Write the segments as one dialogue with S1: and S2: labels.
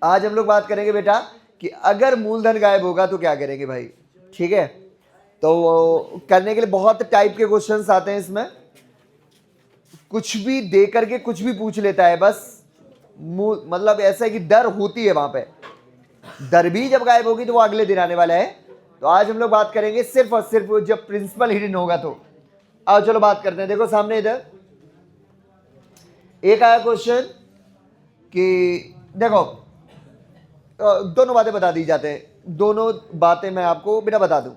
S1: आज हम लोग बात करेंगे बेटा कि अगर मूलधन गायब होगा तो क्या करेंगे भाई, ठीक है। तो करने के लिए बहुत टाइप के क्वेश्चंस आते हैं इसमें, कुछ भी दे करके कुछ भी पूछ लेता है बस। मतलब ऐसा है कि डर होती है वहां पे, डर भी जब गायब होगी तो वो अगले दिन आने वाला है। तो आज हम लोग बात करेंगे सिर्फ और सिर्फ जब प्रिंसिपल हिडन होगा तो। आओ चलो बात करते हैं। देखो सामने इधर एक आया क्वेश्चन कि देखो दोनों बातें बता दी जाते हैं, दोनों बातें मैं आपको बिना बता दूं।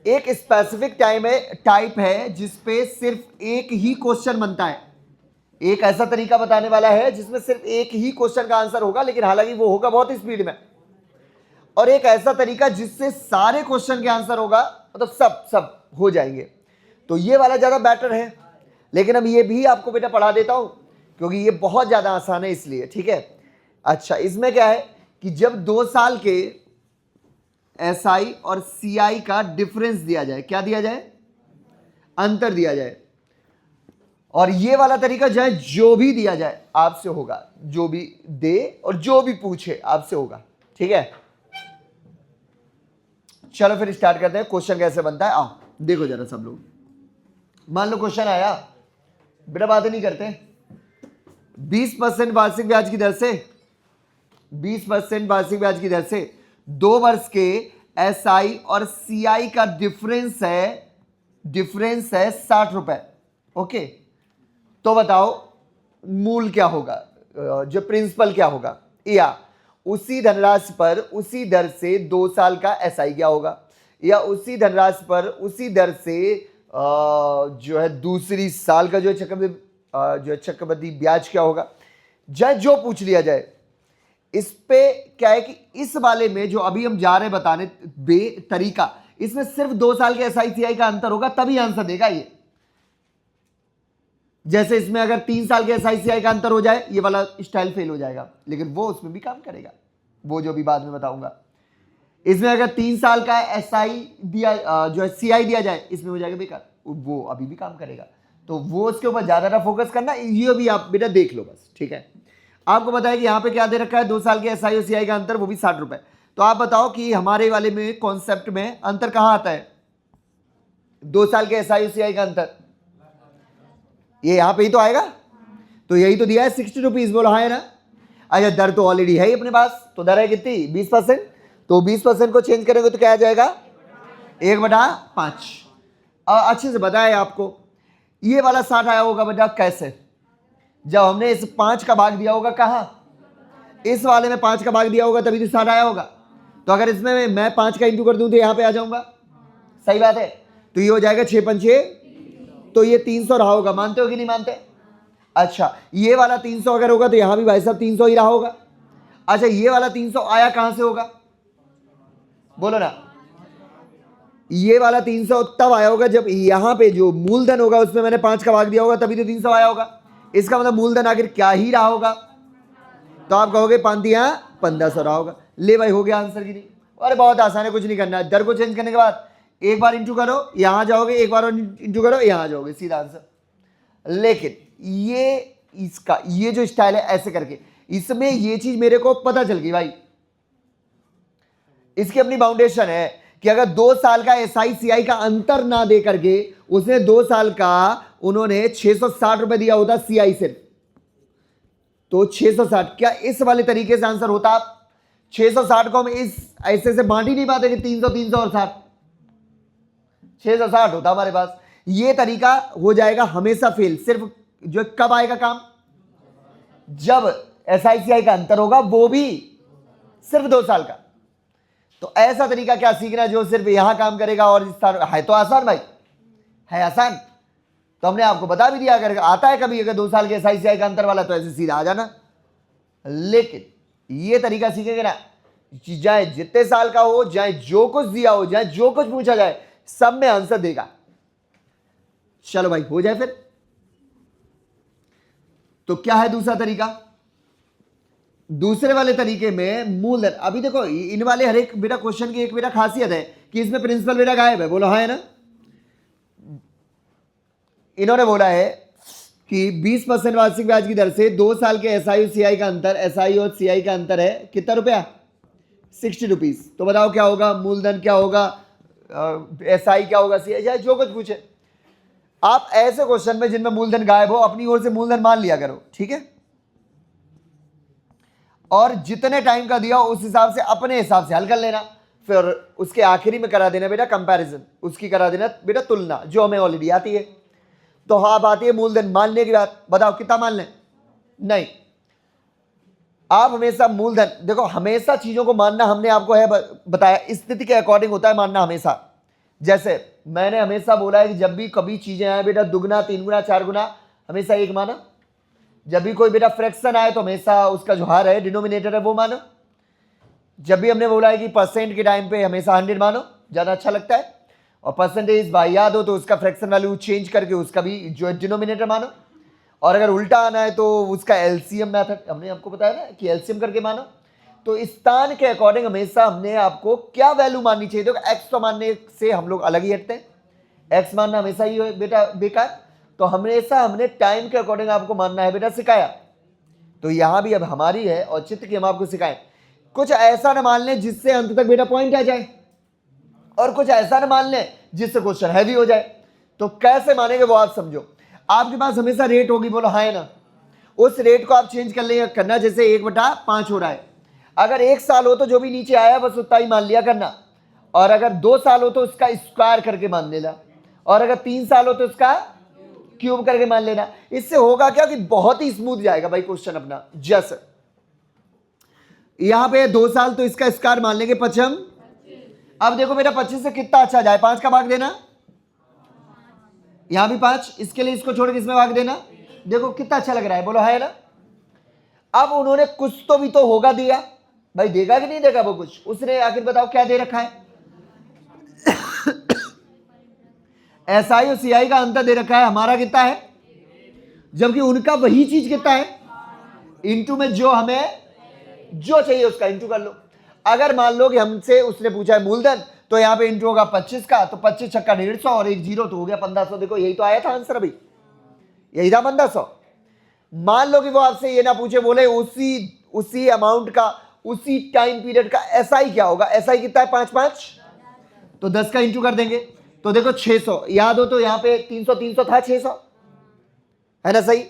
S1: एक स्पेसिफिक टाइप है जिसपे सिर्फ एक ही क्वेश्चन बनता है, एक ऐसा तरीका बताने वाला है जिसमें सिर्फ एक ही क्वेश्चन का आंसर होगा, लेकिन हालांकि वो होगा बहुत स्पीड में। और एक ऐसा तरीका जिससे सारे क्वेश्चन के आंसर होगा, मतलब सब हो जाएंगे। तो ये वाला ज्यादा बेटर है, लेकिन अब ये भी आपको बेटा पढ़ा देता हूं क्योंकि ये बहुत ज्यादा आसान है इसलिए, ठीक है। अच्छा, इसमें क्या है कि जब 2 साल के एसआई और सीआई का डिफरेंस दिया जाए, क्या दिया जाए, अंतर दिया जाए, और ये वाला तरीका चाहे जो भी दिया जाए आपसे होगा, जो भी दे और जो भी पूछे आपसे होगा, ठीक है। चलो फिर स्टार्ट करते हैं। क्वेश्चन कैसे बनता है, आओ देखो जरा सब लोग। मान लो क्वेश्चन आया, बेटा बातें नहीं करते, 20% वार्षिक ब्याज की दर से, 20% वार्षिक ब्याज की दर से 2 वर्ष के एसआई और सीआई का डिफरेंस है 60 रुपए, ओके। तो बताओ मूल क्या होगा, जो प्रिंसिपल क्या होगा, या उसी धनराशि पर उसी दर से 2 साल का एसआई क्या होगा, या उसी धनराशि पर उसी दर से जो है दूसरी साल का जो है चक्रवृद्धि ब्याज क्या होगा। चाहे जो पूछ लिया जाए, इस पे क्या है कि इस वाले में जो अभी हम जा रहे हैं बताने तरीका, इसमें सिर्फ 2 साल के एसआई सीआई का अंतर होगा तभी आंसर देगा ये। जैसे इसमें अगर 3 साल के एसआई सीआई का अंतर हो जाए, ये वाला स्टाइल फेल हो जाएगा, लेकिन वो उसमें भी काम करेगा, वो जो भी बाद में बताऊंगा। इसमें अगर 3 साल का एसआई दिया जो है सीआई दिया जाए, इसमें हो जाएगा बेकार, वो अभी भी काम करेगा। तो वो उसके ऊपर ज्यादा फोकस करना, ये भी आप बेटा देख लो बस, ठीक है। आपको बताया कि यहां पे क्या दे रखा है, 2 साल के एसआई और सीआई का अंतर, वो भी 60 रुपए। तो आप बताओ कि हमारे वाले में कॉन्सेप्ट में अंतर कहां आता है, 2 साल के एसआई और सीआई का अंतर ये यहां पे ही तो आएगा। तो यही तो दिया है 60 रुपीज, बोलो हाँ है ना। अच्छा, दर तो ऑलरेडी है ही अपने पास, तो दर है कितनी, 20%। तो 20% को चेंज करेंगे तो क्या आ जाएगा, 1/5। अच्छे से बताया आपको। ये वाला 60 आया होगा बेटा कैसे, जब हमने इस 5 का भाग दिया होगा, कहां, इस वाले में 5 का भाग दिया होगा तभी तो 60 आया होगा। तो अगर इसमें मैं 5 का इंटू कर दूं तो यहां पे आ जाऊंगा, सही बात है। तो ये हो जाएगा 6×5 तो ये 300 रहा होगा, मानते हो कि नहीं मानते। अच्छा, ये वाला 300 अगर होगा तो यहां भी भाई साहब 300 ही रहा होगा। अच्छा, ये वाला 300 आया कहां से होगा, बोलो ना। ये वाला 300 तब आया होगा जब यहां पे जो मूलधन होगा उसमें मैंने 5 का भाग दिया होगा, तभी तो 300 आया होगा। इसका मतलब मूलधन आखिर क्या ही रहा होगा, तो आप कहोगे 1500 रहा होगा। ले भाई, हो गया आंसर की नहीं। अरे बहुत आसान है, कुछ नहीं करना है। दर को चेंज करने के बाद एक बार इंटू करो, यहां जाओगे, एक बार इंटू करो, यहां जाओगे, सीधा आंसर। लेकिन ये जो स्टाइल है ऐसे करके, इसमें ये चीज मेरे को पता चल गई भाई, इसकी अपनी बाउंडेशन है कि अगर 2 साल का एसआई सीआई का अंतर ना दे करके उसने 2 साल का उन्होंने 660 रुपए दिया होता सीआई सिर्फ, तो 660 क्या इस वाले तरीके से आंसर होता। 660 को हम इस ऐसे से बांट ही नहीं पाते कि 300 300 और 60, 660 होता हमारे पास। ये तरीका हो जाएगा हमेशा फेल। सिर्फ जो कब आएगा काम, जब एसआईसीआई का अंतर होगा, वो भी सिर्फ 2 साल का। तो ऐसा तरीका क्या सीखना जो सिर्फ यहां काम करेगा और इस साल है। तो आसान भाई, है आसान। तो हमने आपको बता भी दिया, अगर आता है कभी अगर 2 साल के एसआईसीआई का अंतर वाला तो ऐसे सीधा आ जाना। लेकिन ये तरीका सीखेंगे ना, चाहे जितने साल का हो, चाहे जो कुछ दिया हो, चाहे जो कुछ पूछा जाए, सब में आंसर देगा। चलो भाई, हो जाए फिर। तो क्या है दूसरा तरीका, दूसरे वाले तरीके में मूलधन। अभी देखो इन वाले हर एक बेटा क्वेश्चन की एक बेटा खासियत है कि इसमें प्रिंसिपल बेटा गायब है, बोलो हाँ है ना। इन्होंने बोला है कि 20% वार्षिक ब्याज की दर से 2 साल के एसआई और सीआई का अंतर, एसआई और सीआई का अंतर है कितना रुपया, 60 रुपीज। तो बताओ क्या होगा, मूलधन क्या होगा, एसआई क्या होगा, सीआई, चाहे जो कुछ पूछे। आप ऐसे क्वेश्चन में जिनमें मूलधन गायब हो अपनी ओर से मूलधन मान लिया करो, ठीक है, और जितने टाइम का दिया उस हिसाब से अपने हिसाब से हल कर लेना, फिर उसके आखिरी में करा देना बेटा कंपैरिजन, उसकी करा देना बेटा तुलना, जो हमें ऑलरेडी आती है। तो हाँ बात है मूलधन मानने की बात, बताओ कितना मान लें, नहीं, आप हमेशा मूलधन, देखो हमेशा चीजों को मानना हमने आपको है बताया स्थिति के अकॉर्डिंग होता है मानना हमेशा। जैसे मैंने हमेशा बोला है कि जब भी कभी चीजें आए बेटा दुगना, 3 गुना, 4 गुना, हमेशा 1 माना। जब भी कोई बेटा फ्रैक्शन आए तो हमेशा उसका जो हर है डिनोमिनेटर है वो मानो। जब भी हमने बोला है कि परसेंट के टाइम पे हमेशा 100 मानो, ज्यादा अच्छा लगता है, और परसेंटेज बाई याद हो तो उसका फ्रैक्शन वैल्यू चेंज करके उसका भी जो है डिनोमिनेटर मानो, और अगर उल्टा आना है तो उसका एलसीएम मेथड हमने आपको बताया ना कि एलसीएम करके मानो। तो स्थान के अकॉर्डिंग हमेशा हमने आपको क्या वैल्यू माननी चाहिए, तो एक्स तो मानने से हम लोग अलग ही हटते हैं, एक्स मानना हमेशा ही है बेटा बेकार, तो हमेशा हमने टाइम के अकॉर्डिंग आपको मानना है बेटा सिखाया। तो यहां भी अब हमारी है और चित्र की हम आपको सिखाएं, कुछ ऐसा ना मान लें जिससे अंत तक बेटा पॉइंट आ जाए, और कुछ ऐसा ना मान लें जिससे क्वेश्चन हैवी हो जाए। तो कैसे मानेंगे वो आप समझो। आपके पास हमेशा रेट होगी, बोलो हाँ है ना, उस रेट को आप चेंज कर लेंगे करना, जैसे 1/5 हो रहा है, अगर 1 साल हो तो जो भी नीचे आया बस उतना ही मान लिया करना, और अगर 2 साल हो तो उसका स्क्वायर करके मान लेना, और अगर 3 साल हो तो उसका क्यूब करके मान लेना। इससे होगा क्या कि बहुत ही स्मूथ जाएगा भाई क्वेश्चन अपना। जैसे यहां पे 2 साल तो इसका स्क्वायर मान लेंगे 25। अब देखो बेटा 25 से कितना अच्छा जाए, 5 का भाग देना, यहां भी 5, इसके लिए इसको छोड़ के इसमें भाग देना, देखो कितना अच्छा लग रहा है, बोलो है ना। अब उन्होंने कुछ तो भी तो होगा दिया, भाई देगा कि नहीं देगा वो कुछ, उसने आखिर बताओ क्या दे रखा है, एसआई और सीआई का अंतर दे रखा है, हमारा कितना है, जबकि उनका वही चीज कितना है, इंटू में जो हमें जो चाहिए उसका इंटू कर लो। अगर मान लो कि हमसे उसने पूछा है मूलधन, तो यहाँ पे इंटू होगा 25 का, तो 25 छक्का 150 और 1 जीरो तो हो गया 1500। देखो यही तो आया था आंसर अभी, यही था 1500। मान लो कि वो आपसे ये ना पूछे, बोले उसी अमाउंट का उसी टाइम पीरियड का एसआई क्या होगा, एसआई कितना है 5/5, तो 10 का इंटू कर देंगे, तो देखो 600, याद हो तो यहाँ पे 300 300 था, 600 है ना, सही।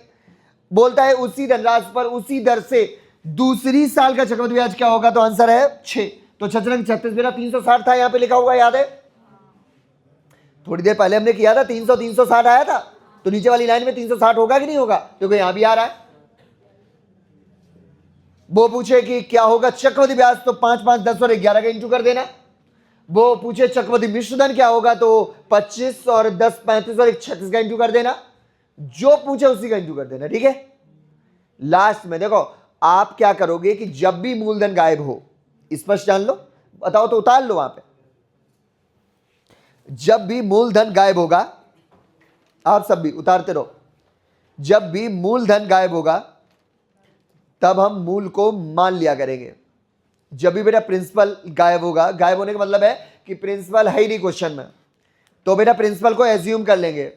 S1: बोलता है उसी धनराशि पर उसी दर से दूसरी साल का चक्रवृद्धि ब्याज क्या होगा, तो आंसर है 6। तो 6 36 मेरा 360 था, यहां पे लिखा हुआ याद है, थोड़ी देर पहले हमने किया था 300 360 आया था, तो नीचे वाली लाइन में 360 होगा कि नहीं होगा, क्योंकि यहां भी आ रहा है। वो पूछे कि क्या होगा चक्रवृद्धि ब्याज, तो 5 5 10 और 11 का इंटू कर देना। वो पूछे चक्रवृद्धि मिश्रधन क्या होगा, तो 25 और 10 35 और 1 36 का इंटू कर देना, जो पूछे उसी का इंटू कर देना, ठीक है। लास्ट में देखो आप क्या करोगे कि जब भी मूलधन गायब हो, स्पष्ट जान लो, बताओ तो उतार लो वहां पे, जब भी मूलधन गायब होगा, आप सब भी उतारते रहो, जब भी मूलधन गायब होगा तब हम मूल को मान लिया करेंगे। जब भी बेटा प्रिंसिपल गायब होगा, गायब होने का मतलब है कि प्रिंसिपल है ही नहीं क्वेश्चन में, तो बेटा प्रिंसिपल को एज्यूम कर लेंगे।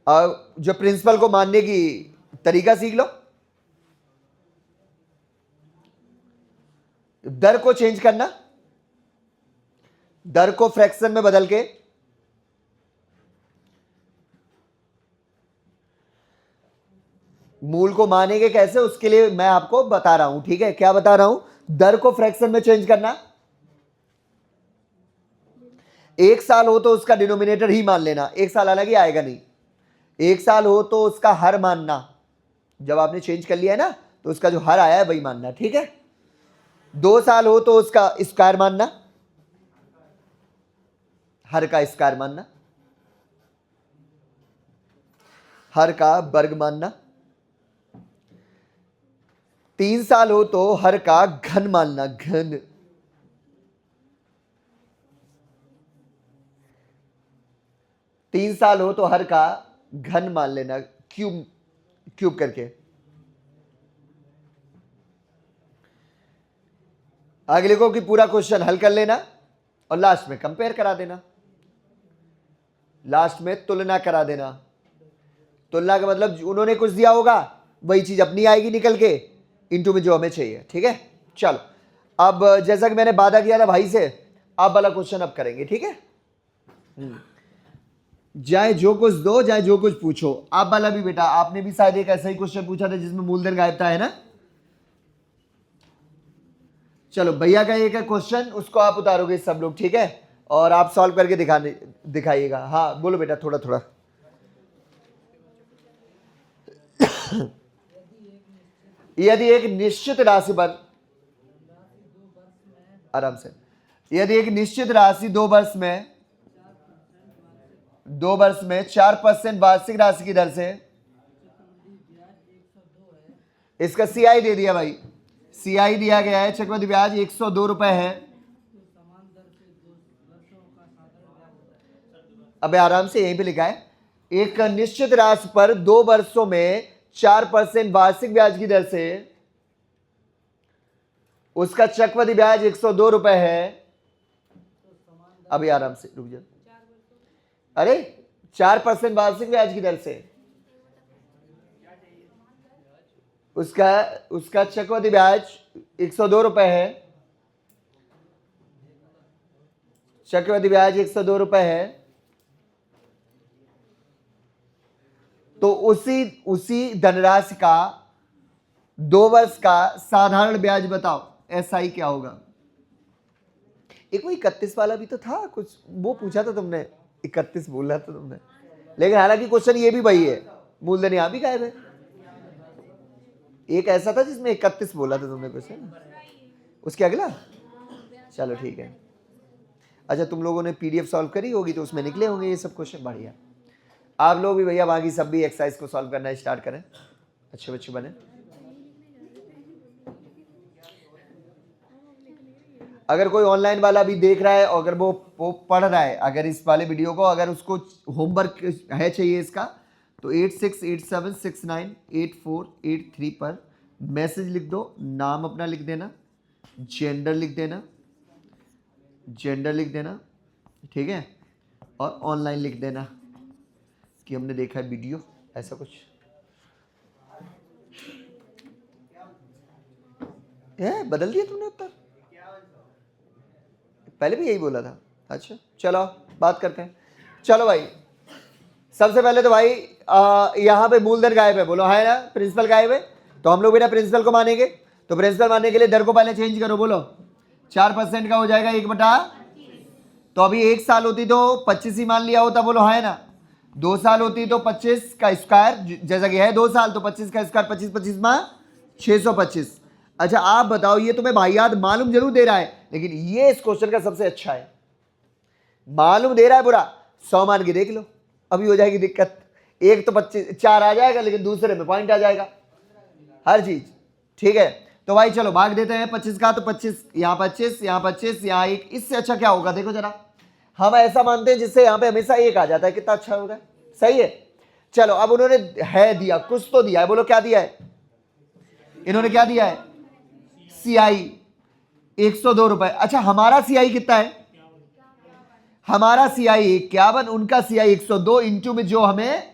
S1: और जो प्रिंसिपल को मानने की तरीका सीख लो, दर को चेंज करना, दर को फ्रैक्शन में बदल के मूल को मानेंगे कैसे, उसके लिए मैं आपको बता रहा हूं, ठीक है। क्या बता रहा हूं, दर को फ्रैक्शन में चेंज करना, 1 साल हो तो उसका डिनोमिनेटर ही मान लेना, 1 साल अलग ही आएगा नहीं, 1 साल हो तो उसका हर मानना, जब आपने चेंज कर लिया है ना तो उसका जो हर आया है वही मानना, ठीक है। 2 साल हो तो उसका स्क्वायर मानना, हर का स्क्वायर मानना, हर का वर्ग मानना, 3 साल हो तो हर का घन मानना, घन, 3 साल हो तो हर का घन मान लेना, क्यूब क्यूब करके। आगे लिखो कि पूरा क्वेश्चन हल कर लेना और लास्ट में कंपेयर करा देना। लास्ट में तुलना करा देना। तुलना का मतलब उन्होंने कुछ दिया होगा वही चीज अपनी आएगी निकल के इनटू में जो हमें चाहिए। ठीक है, चलो अब जैसा कि मैंने वादा किया था भाई से, आप वाला क्वेश्चन अब करेंगे। ठीक है, चाहे जो कुछ दो चाहे जो कुछ पूछो। आप वाला भी बेटा, आपने भी शायद एक ऐसा ही क्वेश्चन पूछा था जिसमें मूलधन गायब था, है ना। चलो भैया का एक है क्वेश्चन, उसको आप उतारोगे सब लोग। ठीक है, और आप सॉल्व करके दिखाइएगा। हाँ बोलो बेटा, थोड़ा थोड़ा। यदि एक निश्चित राशि पर, आराम से, यदि एक निश्चित राशि 2 वर्ष में 4% वार्षिक राशि की दर से, इसका सीआई दे दिया भाई, सीआई दिया गया है, चक्रवृद्धि ब्याज 102 रुपए है। अबे आराम से, यहीं पे लिखा है, एक निश्चित राशि पर 2 वर्षों में 4% वार्षिक ब्याज की दर से उसका चक्रवृद्धि ब्याज 102 रुपए है। अभी आराम से रुक जाओ, अरे 4% वार्षिक ब्याज की दर से उसका चक्रवृद्धि ब्याज 102 रुपए है। चक्रवृद्धि ब्याज 102 रुपए है। तो उसी धनराशि का 2 वर्ष का साधारण ब्याज बताओ, एसआई क्या होगा। एक वो 31 वाला भी तो था कुछ, वो पूछा था तुमने, 31 बोला था तुमने, लेकिन हालांकि क्वेश्चन ये भी वही है, मूलधन यहां भी गायब है। एक ऐसा था जिसमें 31 बोला था तुमने क्वेश्चन, उसके अगला। चलो ठीक है, अच्छा तुम लोगों ने पीडीएफ सॉल्व करी होगी तो उसमें निकले होंगे ये सब क्वेश्चन। बढ़िया, आप लोग भी भैया बाकी सब भी एक्सरसाइज को सॉल्व करना स्टार्ट करें, अच्छे बच्चे बने। अगर कोई ऑनलाइन वाला भी देख रहा है और अगर वो पढ़ रहा है, अगर इस वाले वीडियो को, अगर उसको होमवर्क है चाहिए इसका, तो 8687698483 पर मैसेज लिख दो, नाम अपना लिख देना, जेंडर लिख देना, ठीक है, और ऑनलाइन लिख देना कि हमने देखा है वीडियो, ऐसा कुछ है। बदल दिया तुमने उत्तर, पहले भी यही बोला था। अच्छा चलो बात करते हैं। चलो भाई, सबसे पहले तो भाई यहाँ पे मूलधन गायब है, बोलो है ना, प्रिंसिपल गायब है, तो हम लोग बेटा प्रिंसिपल को मानेंगे। तो प्रिंसिपल मानने के लिए दर को पहले चेंज करो, बोलो 4% का हो जाएगा 1/, तो अभी 1 साल होती तो 25 ही मान लिया होता, बोलो है ना। 2 साल होती तो 25 का स्क्वायर, जैसा कि है 2 साल तो 25 का स्क्वायर, 25 25 माँ 625। अच्छा आप बताओ, ये तुम्हें भाईयाद मालूम जरूर दे रहा है, लेकिन ये इस क्वेश्चन का सबसे अच्छा है। मालूम दे रहा है बुरा, 100 मान के देख लो, अभी हो जाएगी दिक्कत। एक तो 25 4 आ जाएगा, लेकिन दूसरे में पॉइंट आ जाएगा हर चीज। ठीक है, तो भाई चलो भाग देते हैं 25 का, तो 25 यहाँ 25 यहाँ 25 यहाँ 1, इससे अच्छा क्या होगा देखो जरा। हम ऐसा मानते हैं जिससे यहाँ पे हमेशा 1 आ जाता है, कितना अच्छा होगा, सही है। चलो अब उन्होंने है दिया, कुछ तो दिया है, बोलो क्या दिया है। इन्होंने क्या दिया है, सीआई 102 रुपए। अच्छा हमारा सीआई कितना है, हमारा सीआई 51, उनका सीआई 102, इंटू में जो हमें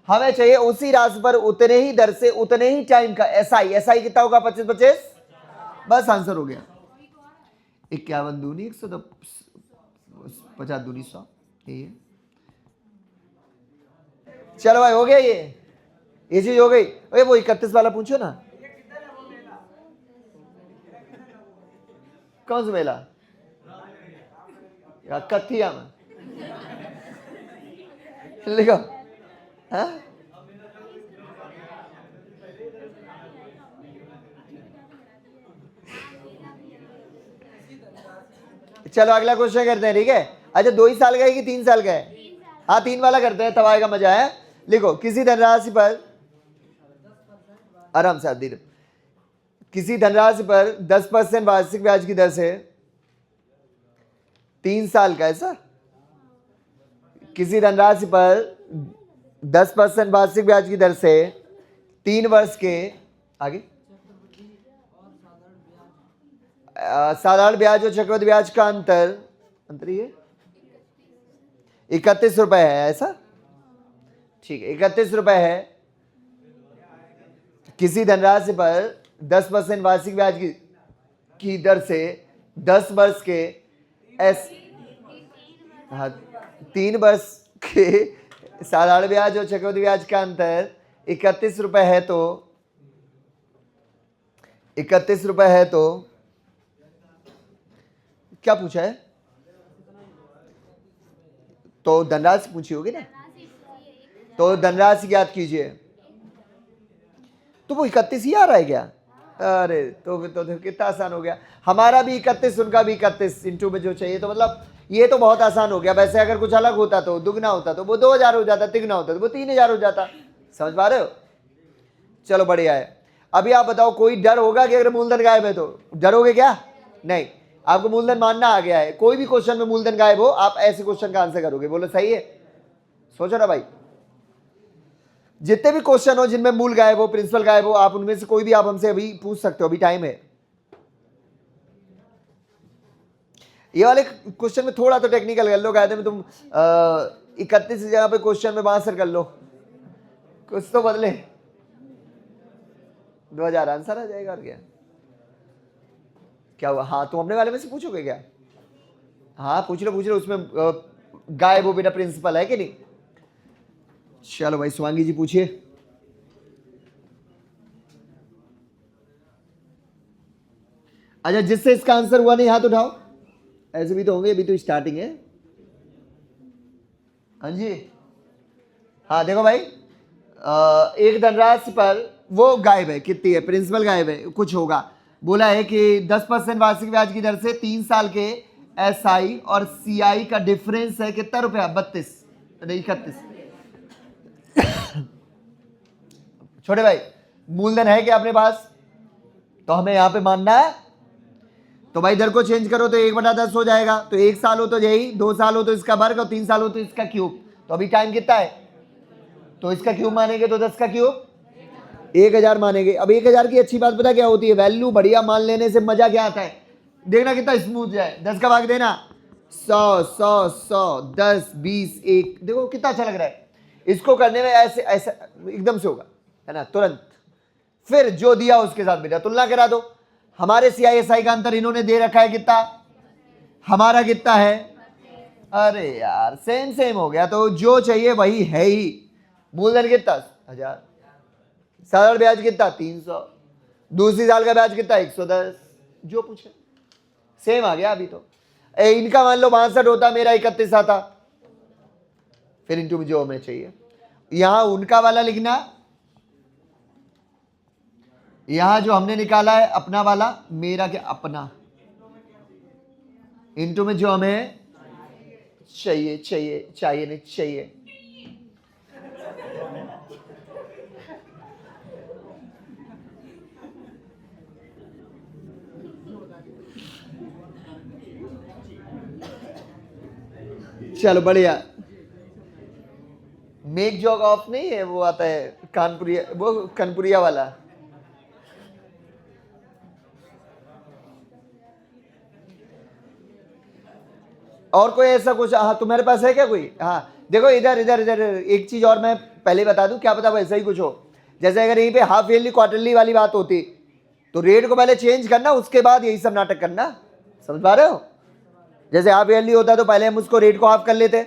S1: चाहिए उसी राशि पर उतने ही दर से उतने ही टाइम का एसआई कितना होगा, 25 25, बस आंसर हो गया। 51 दूनी 100, 50 दूनी 100, ये चलो भाई हो गया, ये चीज हो गई। अरे वो 31 वाला पूछो ना, कौन सा मेला, कथिया में लिखो। हाँ चलो अगला क्वेश्चन करते हैं, ठीक है। अच्छा 2 ही साल का है कि 3 साल का है, हाँ 3 वाला करते हैं, तब आएगा मजा है। लिखो, किसी धनराशि पर, आराम से आदि, किसी धनराशि पर 10% वार्षिक ब्याज की दर से 3 साल का, ऐसा किसी धनराशि पर 10% वार्षिक ब्याज की दर से 3 वर्ष के आगे साधारण ब्याज और चक्रवृद्धि ब्याज का अंतर ये 31 रुपए है, ऐसा ठीक है। 31 रुपए है। किसी धनराशि पर 10% वार्षिक ब्याज की दर से 10 वर्ष के एस हाँ 3 वर्ष के साधारण ब्याज और चक्रवृद्धि ब्याज का अंतर 31 रुपए है, तो 31 रुपए है तो क्या पूछा है? तो धनराशि पूछी होगी ना, तो धनराशि ज्ञात कीजिए। तो वो 31 ही आ रहा है क्या? अरे तो कितना आसान हो गया। हमारा भी 31, उनका भी 31 इंटू में जो चाहिए, तो मतलब ये तो बहुत आसान हो गया। वैसे अगर कुछ अलग होता तो दुगना होता तो वो 2000 हो जाता, तिगना होता तो वो 3000 हो जाता। समझ पा रहे हो? चलो बढ़िया है। अभी आप बताओ, कोई डर होगा कि अगर मूलधन गायब है तो डरोगे क्या? नहीं, आपको मूलधन मानना आ गया है। कोई भी क्वेश्चन में मूलधन गायब हो, आप ऐसे क्वेश्चन का आंसर करोगे। बोलो सही है? सोचो ना भाई, जितने भी क्वेश्चन हो जिनमें मूल गायब हो, प्रिंसिपल गायब हो, आप उनमें से कोई भी आप हमसे अभी पूछ सकते हो, अभी टाइम है। ये वाले क्वेश्चन में थोड़ा तो टेक्निकल कर लो, कायदे में तुम 31 की जगह पे क्वेश्चन में 62 कर लो, कुछ तो बदले। 2000 आंसर आ जाएगा। और क्या हुआ? हाँ, तुम अपने वाले में से पूछोगे क्या? हाँ पूछ लो, उसमें गायब हो बेटा प्रिंसिपल है कि नहीं? चलो भाई स्वांगी जी पूछिए। अच्छा, जिससे इसका आंसर हुआ नहीं हाथ उठाओ। ऐसे भी तो होंगे, अभी तो स्टार्टिंग है। हाँ जी, हाँ देखो भाई, एक धनराशि पर वो गायब है, कितनी है? प्रिंसिपल गायब है, कुछ होगा। बोला है कि 10% वार्षिक ब्याज की दर से 3 साल के SI और CI का डिफरेंस है कितना रुपया? 32 नहीं 31। छोटे भाई, मूलधन है क्या अपने पास? तो हमें यहां पे मानना है। तो भाई इधर को चेंज करो तो 1/10 हो जाएगा। तो 1 साल हो तो यही, 2 साल हो तो इसका वर्ग, और 3 साल हो तो इसका क्यूब। तो अभी टाइम कितना है? तो इसका क्यूब मानेंगे तो 10 का क्यूब 1000 मानेंगे। अब 1000 की अच्छी बात पता क्या होती है? वैल्यू बढ़िया मान लेने से मजा क्या आता है? देखना कितना स्मूथ जाए। 10 का भाग देना 100 100 100 10 20 1। देखो कितना अच्छा लग रहा है। इसको करने में ऐसे ऐसे एकदम से होगा, है ना, तुरंत। फिर जो दिया उसके साथ बेटा तुलना करा दो। हमारे CISI का अंतर इन्होंने दे रखा है कितना, हमारा कितना है? अरे यार सेम सेम हो गया। तो जो चाहिए वही है ही। मूलधन कितना? 1000। साधारण ब्याज कितना? 300। दूसरी साल का ब्याज कितना? 110। जो पूछे सेम आ गया। अभी तो इनका मान लो 62 होता, मेरा 31 आता। फिर इंटू में जो हमें चाहिए। यहां उनका वाला लिखना, यहां जो हमने निकाला है अपना वाला, मेरा क्या अपना, इंटू में जो हमें चाहिए नहीं चाहिए। चलो बढ़िया। मेक जॉग ऑफ नहीं है, वो आता है कानपुरिया, वो कानपुरिया वाला। और कोई ऐसा कुछ? हाँ तुम्हारे पास है क्या कोई? हाँ देखो इधर इधर इधर एक चीज और मैं पहले बता दूं, क्या पता वैसा ही कुछ हो। जैसे अगर यहीं पे हाफ ईयरली क्वार्टरली वाली बात होती तो रेट को पहले चेंज करना, उसके बाद यही सब नाटक करना। समझ पा रहे हो? जैसे हाफ ईयरली होता तो पहले हम उसको रेट को हाफ कर लेते,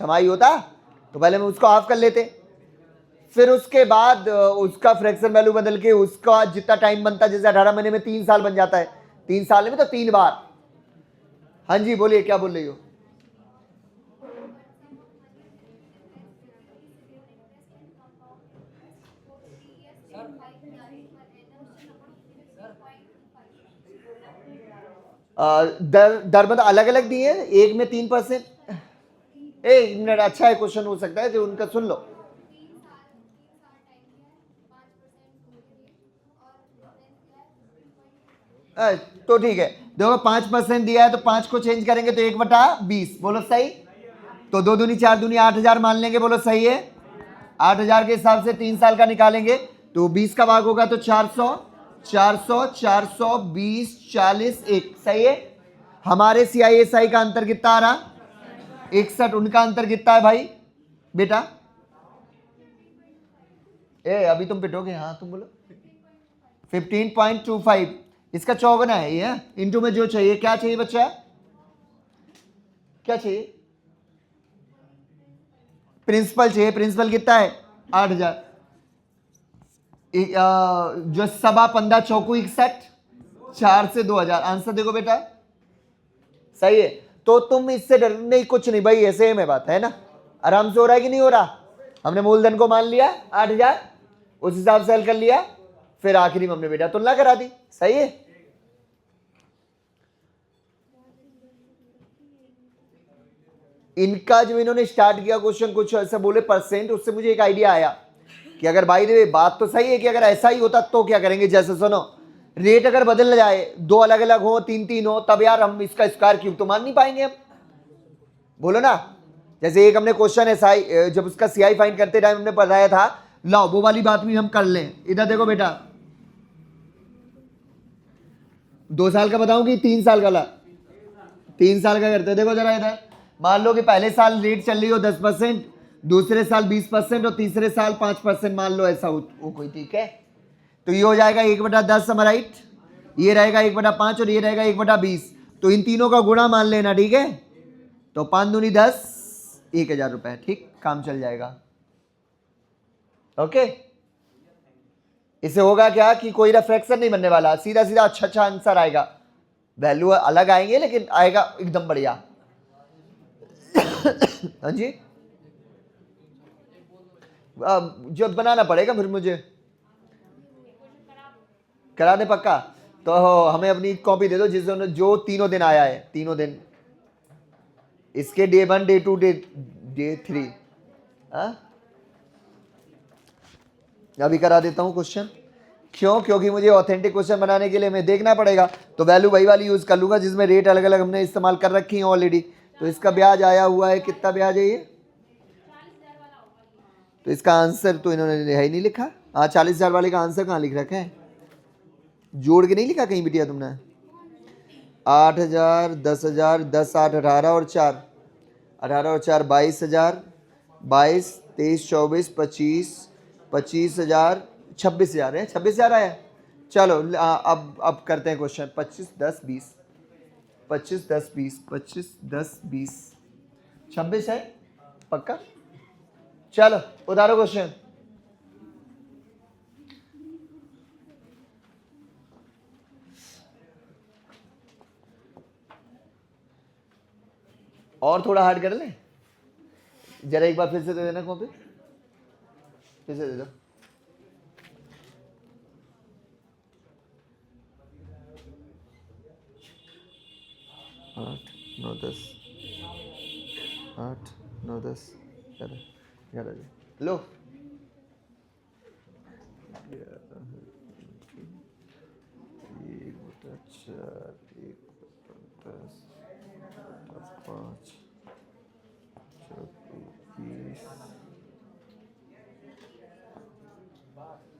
S1: छमाही होता तो पहले हम उसको हाफ कर लेते, फिर उसके बाद उसका फ्रैक्शन वैल्यू बदल के उसका जितना टाइम बनता, जैसे 18 महीने में 3 साल बन जाता है, 3 साल में तो 3 बार। हाँ जी बोलिए, क्या बोल रही हो? दर मतलब अलग अलग दिए, एक में 3%। एक मिनट, अच्छा है क्वेश्चन हो सकता है जो उनका सुन लो। तो ठीक है, देखो 5% दिया है तो 5 को चेंज करेंगे तो 1/20। बोलो सही। तो 2 दूनी 4 दूनी 8000 मान लेंगे। बोलो सही है। 8000 के हिसाब से 3 साल का निकालेंगे तो 20 का भाग होगा तो 400 400 420 40 1। सही है। हमारे CISI का अंतर कितना आ रहा? 61, उनका अंतर कितना है भाई बेटा? अभी तुम पिटोगे, हाँ तुम बोलो। 15.25, इसका चौगुना है ये। इंटू में जो चाहिए, क्या चाहिए बच्चा, क्या चाहिए? प्रिंसिपल चाहिए। प्रिंसिपल कितना है? 8,000। जो 15 चौकू 61, 4 से 2,000। आंसर देखो बेटा, सही है। तो तुम इससे डरने ही कुछ नहीं भाई, ऐसे में बात है ना। आराम से हो रहा है कि नहीं हो रहा? हमने मूलधन को मान लिया 8,000, उस हिसाब से हल कर लिया, फिर आखिरी में हमने बेटा तुलना करा दी। सही है। इनका जब इन्होंने स्टार्ट किया क्वेश्चन कुछ ऐसा बोले परसेंट, उससे मुझे एक आइडिया आया कि अगर भाई दे बात तो सही है कि अगर ऐसा ही होता तो क्या करेंगे। जैसे सुनो, रेट अगर बदल जाए, 2 अलग अलग हो, 3 हो, तब यार हम इसका स्क्वायर क्यूब तो मान नहीं पाएंगे हम। बोलो ना। जैसे एक हमने क्वेश्चन है जब उसका सीआई फाइंड करते टाइम हमने पढ़ाया था, लाओ वो वाली बात भी हम कर लें। इधर देखो बेटा, 2 साल का बताऊं कि 3 साल का? 3 साल का करते। देखो जरा इधर, मान लो कि पहले साल रेट चल रही हो 10%, दूसरे साल 20% और तीसरे साल 5%, मान लो ऐसा हो कोई, ठीक है। तो ये हो जाएगा 1/10 समराइट, ये रहेगा 1/5 और ये रहेगा 1/20। तो इन तीनों का गुणा मान लेना, ठीक है। तो 5 दूनी 10, 1,000 रुपए, ठीक, काम चल जाएगा। ओके। इसे होगा क्या कि कोई रेफ्रैक्शन नहीं बनने वाला, सीधा सीधा अच्छा अच्छा आंसर आएगा। वैल्यू अलग आएंगे लेकिन आएगा एकदम बढ़िया। हाँ जी, जो बनाना पड़ेगा फिर मुझे, करा दे पक्का। तो हमें अपनी कॉपी दे दो जिसमें जो तीनों दिन आया है, तीनों दिन इसके, डे 1, डे 2, डे 3। अभी करा देता हूं क्वेश्चन। क्यों? क्योंकि मुझे ऑथेंटिक क्वेश्चन बनाने के लिए मैं देखना पड़ेगा, तो वैल्यू वही वाली यूज कर लूंगा जिसमें रेट अलग अलग हमने इस्तेमाल कर रखी है ऑलरेडी। तो इसका ब्याज आया हुआ है, कितना ब्याज है ये? तो इसका आंसर तो इन्होंने है ही नहीं लिखा। हाँ, 40,000 वाले का आंसर कहाँ लिख रखा है? जोड़ के नहीं लिखा कहीं बिटिया तुमने? 8,000, 10,000, 10, 8, 18 और 4, 18 और 4 22,000, 22, 23, 24, 25, 25,000, 26,000 है। 26,000 आया। चलो अब करते हैं क्वेश्चन। 25, 10, 20, 25, 10, 20, 25, 10, 20, 26 है पक्का। चलो उतारो क्वेश्चन। और थोड़ा हार्ड कर ले जरा, एक बार फिर से दे देना कॉपी, फिर से दे दो। आठ, 9, 10, 8, 9, 10, 11, 11। लो,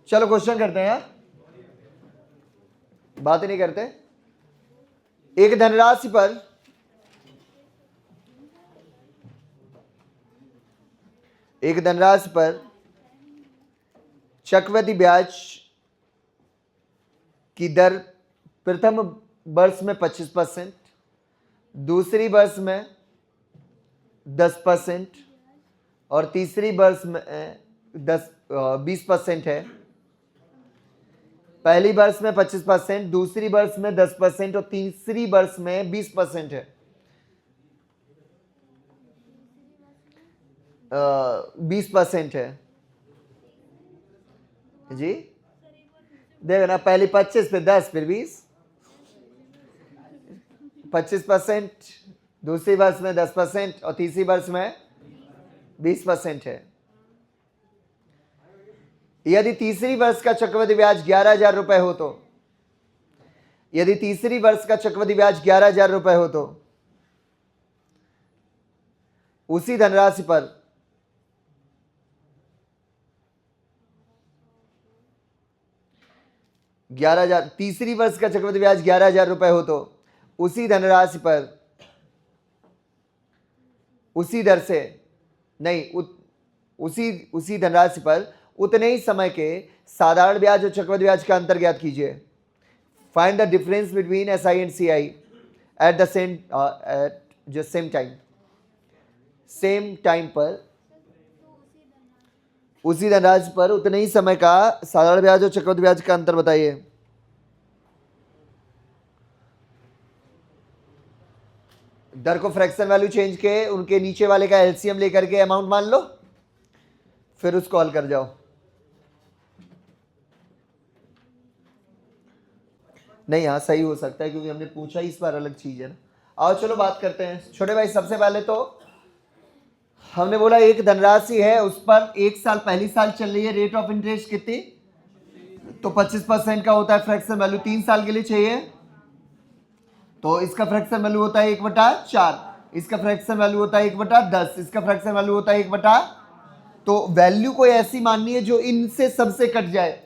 S1: चलो क्वेश्चन करते हैं यार, बात ही नहीं करते। एक धनराशि पर चक्रवृद्धि ब्याज की दर प्रथम वर्ष में 25%, दूसरी वर्ष में 10% और तीसरी वर्ष में 20% है। पहली वर्ष में 25%, दूसरी वर्ष में 10% और तीसरी वर्ष में 20% है। 20% है जी। देखो ना, पहली 25, फिर 10, फिर 20। 25%, दूसरी वर्ष में 10% और तीसरी वर्ष में 20% है। यदि तीसरी वर्ष का चक्रवृद्धि ब्याज 11,000 रुपए हो तो, यदि तीसरी वर्ष का चक्रवृद्धि ब्याज 11,000 रुपए हो तो उसी धनराशि पर तीसरी वर्ष का चक्रवृद्धि ब्याज 11,000 रुपए हो तो उसी धनराशि पर उसी दर से नहीं, उसी धनराशि पर उतने ही समय के साधारण ब्याज और चक्रवृद्धि ब्याज का अंतर ज्ञात कीजिए। Find the difference between SI and CI at the same time पर उसी धनराशि पर उतने ही समय का साधारण ब्याज और चक्रवृद्धि ब्याज का अंतर बताइए। दर को फ्रैक्शन वैल्यू चेंज के उनके नीचे वाले का LCM लेकर के अमाउंट मान लो, फिर उसको हल कर जाओ। नहीं, हाँ सही हो सकता है क्योंकि हमने पूछा इस बार अलग चीज है ना। आओ चलो बात करते हैं छोटे भाई। सबसे पहले तो हमने बोला एक धनराशि है, उस पर 1 साल पहली साल चल रही है, रेट ऑफ इंटरेस्ट कितनी, तो 25% का होता है फ्रैक्शन वैल्यू। 3 साल के लिए चाहिए तो इसका फ्रैक्शन वैल्यू होता है 1/4, इसका फ्रैक्शन वैल्यू होता है 1/10, इसका फ्रैक्शन वैल्यू होता है 1/। तो वैल्यू कोई ऐसी माननी है जो इनसे सबसे कट जाए।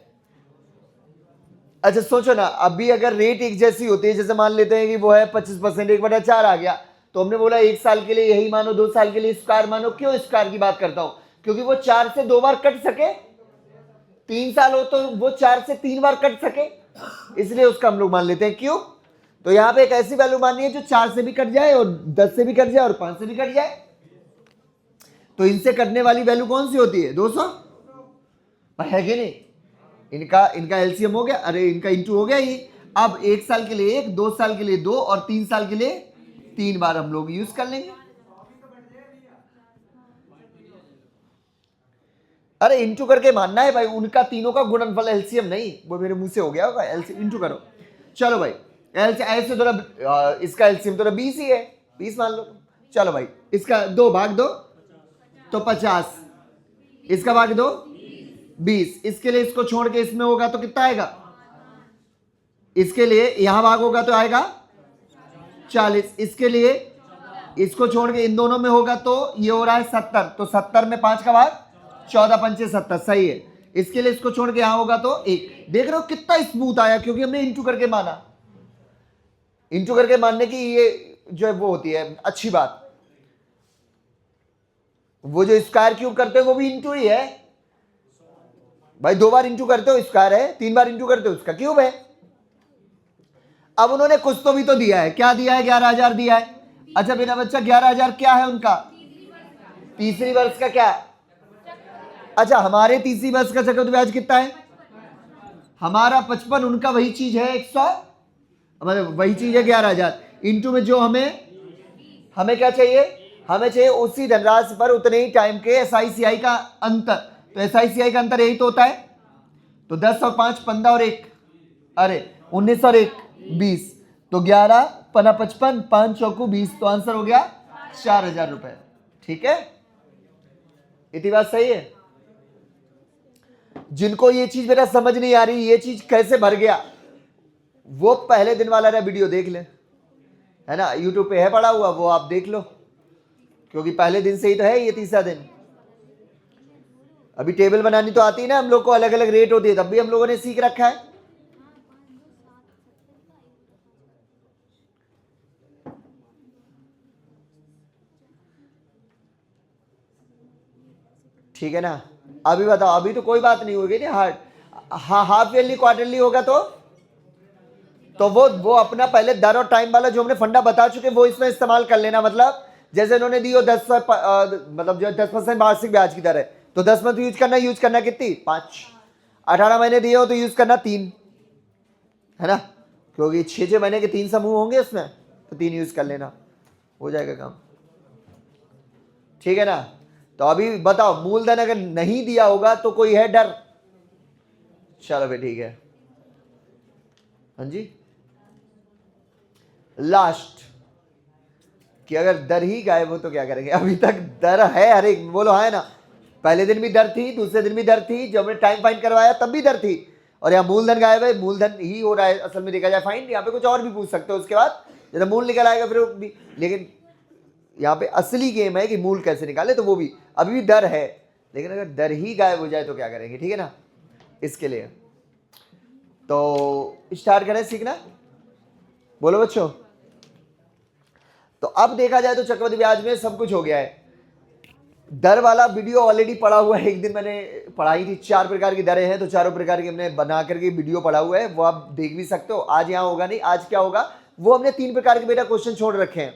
S1: अच्छा सोचो ना, अभी अगर रेट एक जैसी होती है, जैसे मान लेते हैं कि वो है 25%, 1/4 आ गया, तो हमने बोला 1 साल के लिए यही मानो, 2 साल के लिए स्क्वायर मानो। क्यों स्क्वायर की बात करता हूं, क्योंकि वो 4 से 2 बार कट सके। 3 साल हो तो वो 4 से 3 बार कट सके, इसलिए उसका हम लोग मान लेते हैं क्यूब। तो यहां पे एक ऐसी वैल्यू माननी है जो 4 से भी कट जाए और 10 से भी कट जाए और 5 से भी कट जाए। तो इनसे कटने वाली वैल्यू कौन सी होती है, 200 है कि नहीं। इनका LCM हो गया, अरे इनका इंटू हो गया ही। अब 1 साल के लिए 1, 2 साल के लिए 2 और 3 साल के लिए 3 बार हम लोग यूज कर लेंगे। अरे इंटू करके मानना है भाई, उनका तीनों का गुणनफल, LCM नहीं, वो मेरे मुंह से हो गया होगा। LCM इंटू करो। चलो भाई ऐसे थोड़ा इसका LCM थोड़ा 20 ही है, 20 मान लो। चलो भाई इसका 2 भाग दो तो 50, इसका भाग दो 20, इसके लिए इसको छोड़ के इसमें होगा तो कितना आएगा, इसके लिए यहां भाग होगा तो आएगा 40, इसके लिए इसको छोड़ के इन दोनों में होगा तो ये हो रहा है 70, तो 70 में 5 का भाग 14 पंचे 70, सही है। इसके लिए इसको छोड़ के यहां होगा तो 1। देख रहे हो कितना स्मूथ आया, क्योंकि हमने इंटू करके माना। इंटू करके मानने की ये जो है वो होती है अच्छी बात। वो जो स्क्वायर क्यूब करते हैं वो भी इंटू ही है भाई, 2 बार इंटू करते हो स्क्वायर है, 3 बार इंटू करते हो उसका क्यूब है। अब उन्होंने कुछ तो भी तो दिया है, क्या दिया है, 11,000 दिया है। अच्छा मेरा बच्चा 11,000 क्या है उनका, तीसरी वर्ष का क्या। अच्छा हमारे तीसरी वर्ष का चक्रवृद्धि ब्याज कितना है, हमारा 55, उनका वही चीज है 100, मतलब वही चीज है 11,000। इंटू में जो हमें क्या चाहिए, हमें चाहिए उसी धनराशि पर उतने ही टाइम के SI/CI का अंतर। तो SI/CI का अंतर यही तो होता है। तो 10 और 5 15 और 1, अरे 19 और 1 20, तो 11 पना 55, 5 चौकू 20, तो आंसर हो गया 4,000 रुपए। ठीक है, इतनी बात सही है। जिनको ये चीज मेरा समझ नहीं आ रही, ये चीज कैसे भर गया, वो पहले दिन वाला वीडियो देख ले, है ना, यूट्यूब पे है पड़ा हुआ, वो आप देख लो, क्योंकि पहले दिन से ही तो है ये तीसरा दिन। अभी टेबल बनानी तो आती है ना हम लोग को, अलग अलग रेट होती है, तब भी हम लोगों ने सीख रखा है। ठीक है ना, अभी बताओ, अभी तो कोई बात नहीं होगी ना, हाफ ईयरली क्वार्टरली होगा तो वो अपना पहले दर और टाइम वाला जो हमने फंडा बता चुके वो इसमें इस्तेमाल कर लेना। मतलब जैसे इन्होंने दी हो 10 मतलब जो 10% वार्षिक ब्याज की दर है, तो 10 में तो यूज करना कितनी 5, 18 महीने दिए हो तो यूज करना 3, है ना, क्योंकि 6 महीने के 3 समूह होंगे उसमें, तो 3 यूज कर लेना, हो जाएगा काम। ठीक है ना, तो अभी बताओ मूलधन अगर नहीं दिया होगा तो कोई है डर। चलो भाई ठीक है, हाँ जी, लास्ट कि अगर दर ही गायब हो तो क्या करेंगे। अभी तक दर है, हर एक बोलो है ना, पहले दिन भी दर थी, दूसरे दिन भी दर थी, जब हमने टाइम फाइंड करवाया तब भी दर थी, और यहाँ मूलधन गायब है, मूलधन ही हो रहा है असल में देखा जाए फाइंड। यहाँ पे कुछ और भी पूछ सकते हो उसके बाद, जैसे मूल निकल आएगा फिर भी, लेकिन यहाँ पे असली गेम है कि मूल कैसे निकाले, तो वो भी अभी भी दर है, लेकिन अगर दर ही गायब हो जाए तो क्या करेंगे। ठीक है ना, इसके लिए तो स्टार्ट करें सीखना, बोलो बच्चों। तो अब देखा जाए तो चक्रवृद्धि ब्याज में सब कुछ हो गया है। दर वाला वीडियो ऑलरेडी पड़ा हुआ है, एक दिन मैंने पढ़ाई थी, 4 प्रकार की दरें हैं, तो चारों प्रकार की हमने बना करके वीडियो पढ़ा हुआ है, वो आप देख भी सकते हो। आज यहाँ होगा नहीं, आज क्या होगा, वो हमने 3 प्रकार के बेटा क्वेश्चन छोड़ रखे हैं,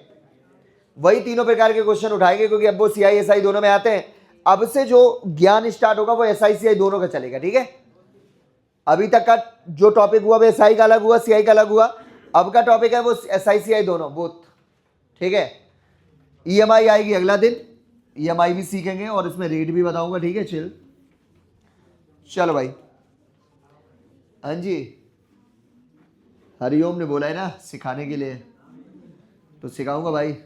S1: वही तीनों प्रकार के क्वेश्चन उठाएंगे, क्योंकि अब वो सीआई एसआई दोनों में आते हैं। अब से जो ज्ञान स्टार्ट होगा वो एसआई सीआई दोनों का चलेगा, ठीक है। अभी तक का जो टॉपिक हुआ वो एसआई का अलग हुआ, सीआई का अलग हुआ, अब का टॉपिक है वो एसआई सीआई दोनों बोथ, ठीक है। ईएमआई आएगी अगला दिन, ईएमआई भी सीखेंगे और इसमें रेट भी बताऊंगा, ठीक है। चलो भाई, हाँ जी, हरिओम ने बोला है ना सिखाने के लिए, तो सिखाऊंगा भाई।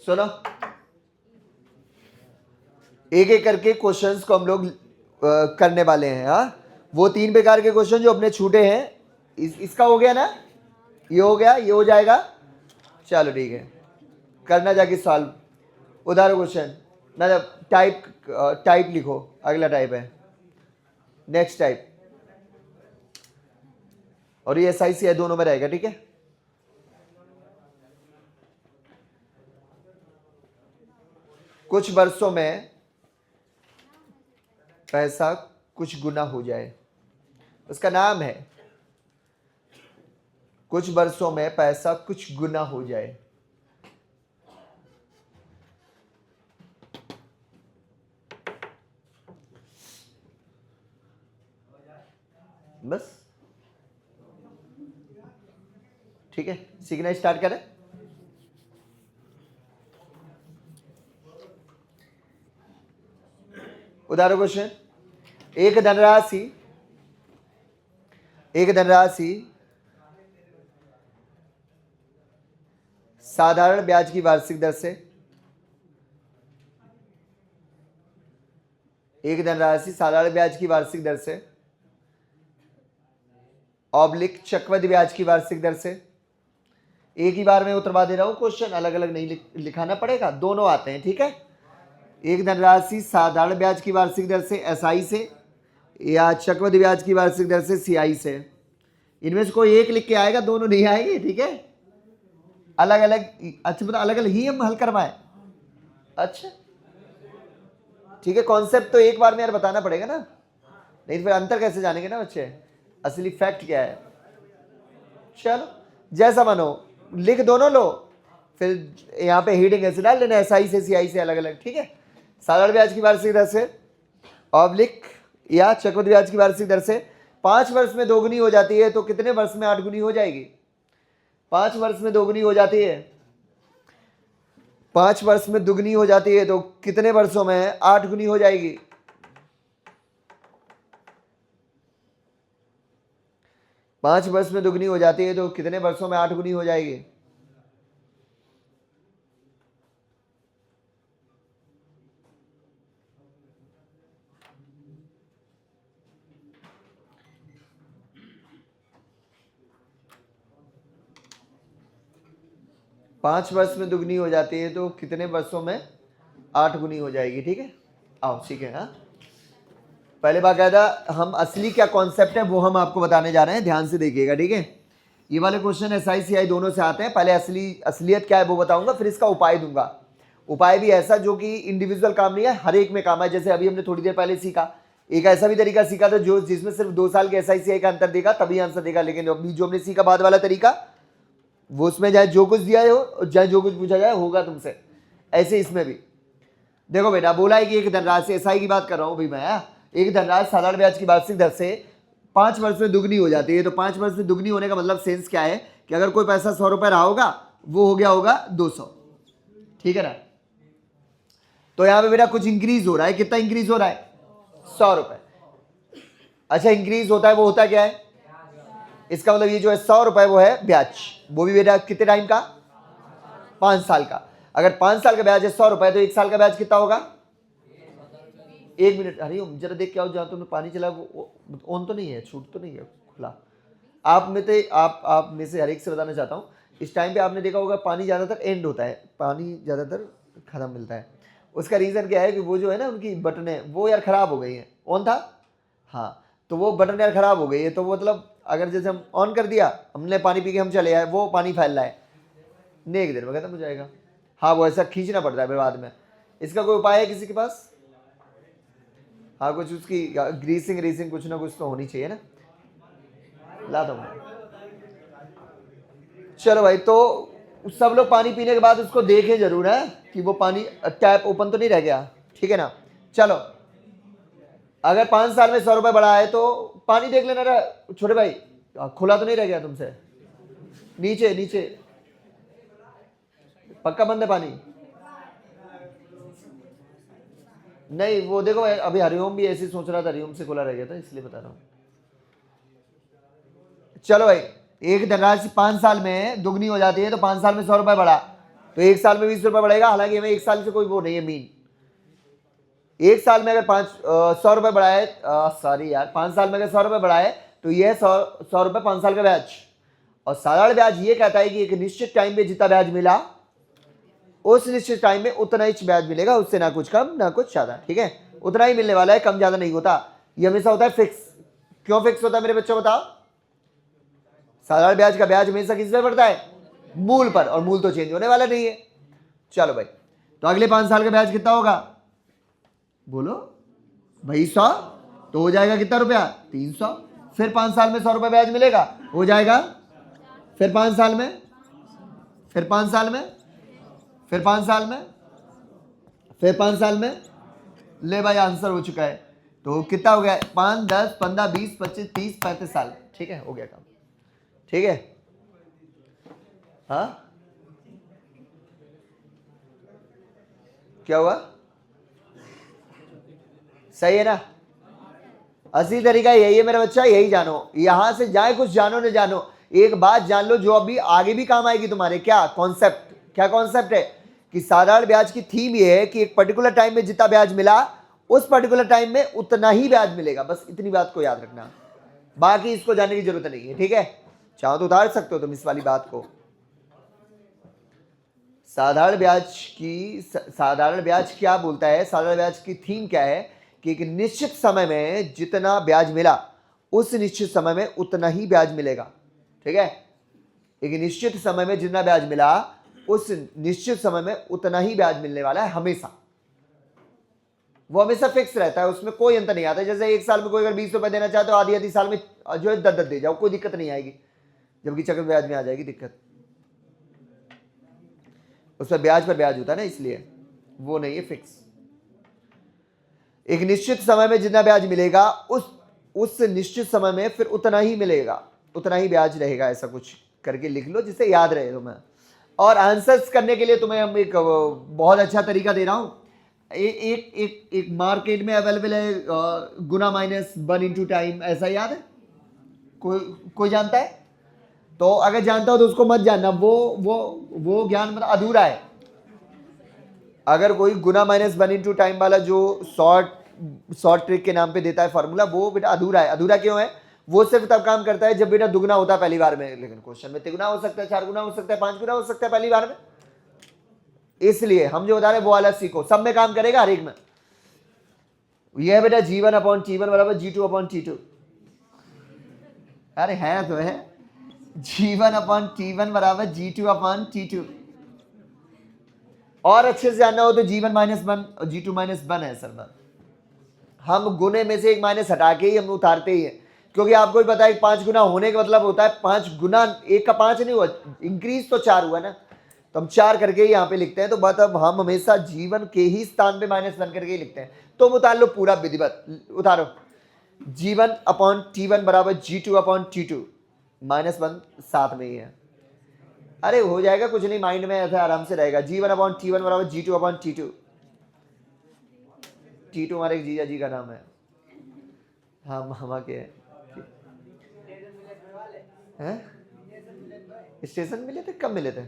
S1: सुनो, एक एक करके क्वेश्चंस को हम लोग करने वाले हैं। हाँ, वो 3 प्रकार के क्वेश्चन जो अपने छूटे हैं, इसका हो गया ना, ये हो गया, ये हो जाएगा। चलो ठीक है, करना जाके सॉल्व। उदाहरण क्वेश्चन ना, टाइप लिखो, अगला टाइप है, नेक्स्ट टाइप, और ये एसआई सीआई दोनों में रहेगा, ठीक है। कुछ वर्षों में पैसा कुछ गुना हो जाए, उसका नाम है कुछ वर्षों में पैसा कुछ गुना हो जाए। बस ठीक है, सीखना स्टार्ट करें। उदाहरण क्वेश्चन, एक धनराशि साधारण ब्याज की वार्षिक दर से, एक धनराशि साधारण ब्याज की वार्षिक दर से ऑब्लिक चक्रवृद्धि ब्याज की वार्षिक दर से, एक ही बार में उतरवा दे रहा हूं क्वेश्चन, अलग अलग नहीं लिखाना पड़ेगा, दोनों आते हैं, ठीक है। एक धनराशि साधारण ब्याज की वार्षिक दर से एसआई से, या चक्रवृद्धि ब्याज की वार्षिक दर से सीआई से, इनमें से कोई एक लिख के आएगा, दोनों नहीं आएंगे, ठीक है। अलग अलग, अच्छा मतलब अलग अलग ही हम हल करवाएं, अच्छा ठीक है। कॉन्सेप्ट तो एक बार में यार बताना पड़ेगा ना, नहीं तो फिर अंतर कैसे जानेंगे ना बच्चे, असली फैक्ट क्या है। चलो जैसा मानो, लिख दोनों लो, फिर यहाँ पे हीडिंग ऐसे डाल लेना, एसआई से सीआई से अलग अलग, ठीक है। साधारण ब्याज की वार्षिक दर से ऑब्लिक या चक्रवृद्धि ब्याज की वार्षिक दर से 5 वर्ष में दोगुनी हो जाती है, तो कितने वर्ष में 8 गुनी हो जाएगी। 5 वर्ष में दोगुनी हो जाती है, 5 वर्ष में दुगनी हो जाती है, तो कितने वर्षों में 8 गुनी हो जाएगी। पांच वर्ष में दुगनी हो जाती है, तो कितने वर्षों में 8 गुनी हो जाएगी। पांच वर्ष में दुगनी हो जाती है, तो कितने वर्षों में 8 गुनी हो जाएगी, ठीक है। आओ सीखे। हाँ, पहले बाकायदा हम असली क्या कॉन्सेप्ट है वो हम आपको बताने जा रहे हैं, ध्यान से देखिएगा, ठीक है। ये वाले क्वेश्चन एसआई सीआई दोनों से आते हैं। पहले असलियत क्या है वो बताऊंगा, फिर इसका उपाय दूंगा। उपाय भी ऐसा जो कि इंडिविजुअल काम नहीं है, हर एक में काम है। जैसे अभी हमने थोड़ी देर पहले सीखा, एक ऐसा भी तरीका सीखा था जो जिसमें सिर्फ 2 साल के एसआई सीआई का अंतर देगा तभी आंसर देगा, लेकिन अभी जो हमने सीखा बाद वाला तरीका, वो उसमें चाहे जो कुछ दिया हो, चाहे जो कुछ पूछा जाए होगा तुमसे, ऐसे इसमें भी। देखो बेटा, बोला है कि एक धनराशि, एसआई की बात कर रहा हूँ भाई मैं, एक धनराशि साधारण ब्याज की वार्षिक दर से 5 वर्ष में दुगनी हो जाती है। तो 5 वर्ष में दुगनी होने का मतलब सेंस क्या है कि अगर कोई पैसा 100 रुपए रहा होगा, वो हो गया होगा 200, ठीक है ना। तो यहां पे बेटा कुछ इंक्रीज हो रहा है, कितना इंक्रीज हो रहा है, 100 रुपए। अच्छा, इंक्रीज होता है वो होता क्या है, इसका मतलब ये जो है 100 रुपए वो है ब्याज, वो भी बेटा कितने टाइम का, 5 साल का। अगर 5 साल का ब्याज है 100 रुपए, तो 1 साल का ब्याज कितना होगा। 1 मिनट, अरे जरा देख के आओ, जहाँ तुमने पानी चला वो ऑन तो नहीं है, छूट तो नहीं है खुला। आप में से हर एक से बताना चाहता हूँ, इस टाइम पे आपने देखा होगा पानी ज़्यादातर एंड होता है, पानी ज़्यादातर खत्म मिलता है। उसका रीज़न क्या है कि वो जो है ना उनकी बटनें वो यार ख़राब हो गई हैं। ऑन था, हाँ, तो वो बटन यार खराब हो गई है, तो मतलब अगर जैसे हम ऑन कर दिया, हमने पानी पी के हम चले आए, वो पानी फैल रहा है, नहीं एक देर में खत्म हो जाएगा। हाँ, वो ऐसा खींचना पड़ता है फिर बाद में। इसका कोई उपाय है किसी के पास? हाँ, कुछ उसकी ग्रीसिंग रीसिंग कुछ ना कुछ तो होनी चाहिए ना, लाता हूँ। चलो भाई, तो सब लोग पानी पीने के बाद उसको देखें जरूर है कि वो पानी टैप ओपन तो नहीं रह गया, ठीक है ना। चलो, अगर 5 साल में 100 रुपए बढ़ा है तो पानी देख लेना रहा छोटे भाई, खुला तो नहीं रह गया तुमसे? नीचे नीचे पक्का बंद है पानी? नहीं, वो देखो अभी हरिओम भी ऐसे सोच रहा था, हरिओम से खुला रह गया था, इसलिए बता रहा हूँ। चलो भाई, एक धनराशि 5 साल में दुगनी हो जाती है, तो 5 साल में 100 रुपए बढ़ा, तो 1 साल में 20 रुपए बढ़ेगा। हालांकि हमें 1 साल से कोई वो नहीं है मीन, 1 साल में अगर 100 रुपए बढ़ाए, सॉरी यार, 5 साल में अगर 100 रुपए बढ़ाए तो ये 100 रुपए 5 साल का ब्याज। और साधारण ब्याज ये कहता है कि एक निश्चित टाइम पे जितना ब्याज मिला, उस निश्चित टाइम में उतना ही ब्याज मिलेगा, उससे ना कुछ कम ना कुछ ज्यादा, ठीक है, उतना ही मिलने वाला है, कम ज्यादा नहीं होता। ये हमेशा होता है फिक्स। क्यों फिक्स होता है मेरे बच्चों, बताओ? साधारण ब्याज का ब्याज हमेशा किस पे बढ़ता है? मूल पर, और मूल तो चेंज होने वाला नहीं है। चलो भाई, तो अगले 5 साल का ब्याज कितना होगा? बोलो भाई, 100, तो हो जाएगा कितना रुपया? 300। फिर 5 साल में 100 रुपया ब्याज मिलेगा, हो जाएगा। फिर 5 साल में, फिर 5 साल में, फिर 5 साल में, फिर 5 साल में। ले भाई, आंसर हो चुका है। तो कितना हो गया? 5, 10, 15, 20, 25, 30, 35 साल, ठीक है, हो गया काम, ठीक है। हाँ, क्या हुआ? सही है ना? असली तरीका यही है मेरा बच्चा, यही जानो, यहां से जाए कुछ जानो न जानो, एक बात जान लो जो अभी आगे भी काम आएगी तुम्हारे। क्या कॉन्सेप्ट, क्या कॉन्सेप्ट है? कि साधारण ब्याज की थीम ये है कि एक पर्टिकुलर टाइम में जितना ब्याज मिला, उस पर्टिकुलर टाइम में उतना ही ब्याज मिलेगा, बस इतनी बात को याद रखना, बाकी इसको जानने की जरूरत नहीं है, ठीक है। चाहो तो उतार सकते हो तुम इस वाली बात को। साधारण ब्याज क्या बोलता है? साधारण ब्याज की थीम क्या है कि एक निश्चित समय में जितना ब्याज मिला, उस निश्चित समय में उतना ही ब्याज मिलेगा, ठीक है। एक निश्चित समय में जितना ब्याज मिला, उस निश्चित समय में उतना ही ब्याज मिलने वाला है हमेशा। वो हमेशा फिक्स रहता है, उसमें कोई अंतर नहीं आता। जैसे 1 साल में कोई अगर 20 रुपए देना चाहे तो आधी आधी साल में जो है 10 10 दे जाओ, कोई दिक्कत नहीं आएगी। जबकि चक्रवृद्धि ब्याज में आ जाएगी दिक्कत, उसमें ब्याज पर ब्याज होता है ना, इसलिए वो नहीं है फिक्स। एक निश्चित समय में जितना ब्याज मिलेगा, उस निश्चित समय में फिर उतना ही मिलेगा, उतना ही ब्याज रहेगा। ऐसा कुछ करके लिख लो जिससे याद रहे तुम्हें। और आंसर्स करने के लिए तुम्हें हम एक बहुत अच्छा तरीका दे रहा हूं। एक मार्केट में अवेलेबल है, गुना -1 × टाइम, ऐसा याद है? कोई जानता है? तो अगर जानता हो तो उसको मत जानना, वो ज्ञान मतलब अधूरा है। अगर कोई गुना -1 × टाइम वाला जो शॉर्ट ट्रिक के नाम पे देता है फॉर्मूला, वो बेटा अधूरा है। अधूरा क्यों है? वो सिर्फ तब काम करता है जब बेटा दुगना होता है पहली बार में, लेकिन क्वेश्चन में तिगुना हो सकता है, 4 गुना हो सकता है, 5 गुना हो सकता है पहली बार में। इसलिए हम जो बता रहे हैं वो वाला सीखो, सब में काम करेगा, हर एक में। यह बेटा G1/T1 बराबर G2/T2। अरे है तो है, G1/T1 बराबर G2/T2। और अच्छे से जानना हो तो G1 - 1 और G2 - 1 है सर। हम गुने में से एक माइनस हटा के ही हम उतारते ही है, क्योंकि आपको भी पता है 5 गुना होने का मतलब होता है 5 गुना 1 का 5 नहीं हुआ, इंक्रीज तो 4 हुआ ना, तो हम 4 करके ही यहाँ पे लिखते हैं। तो मतलब हम हमेशा जीवन के ही स्थान पे -1 करके ही लिखते हैं। तो उतार लो पूरा विधिवत, उतारो। G1/T1 बराबर G2/T2, -1 साथ में ही है। अरे हो जाएगा, कुछ नहीं, माइंड में ऐसा आराम से रहेगा। G1/T1 बराबर G2/T2। T2 हमारे एक जीजा जी का नाम है, हाँ मामा के हैं। स्टेशन मिले थे? कब मिले थे?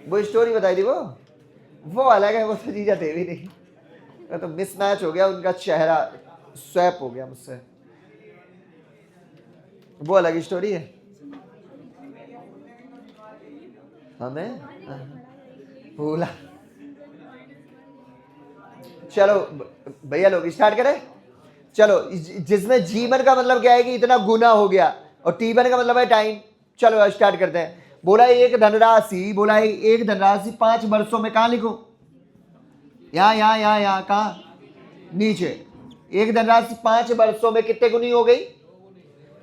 S1: वो स्टोरी बताई थी, वो अलग है, वो तो जीजा थे भी नहीं, वो तो मिसमैच हो गया, उनका चेहरा स्वैप हो गया मुझसे, वो अलग स्टोरी है। हमें भूला, चलो भैया लोग स्टार्ट करें। चलो जिसमें जीवन का मतलब क्या है कि इतना गुना हो गया और टी1 का मतलब है टाइम। चलो स्टार्ट करते हैं। बोला एक धनराशि, बोला है एक धनराशि 5 वर्षों में, कहां लिखो? यहाँ कहा? नीचे। एक धनराशि 5 वर्षों में कितने गुनी हो गई?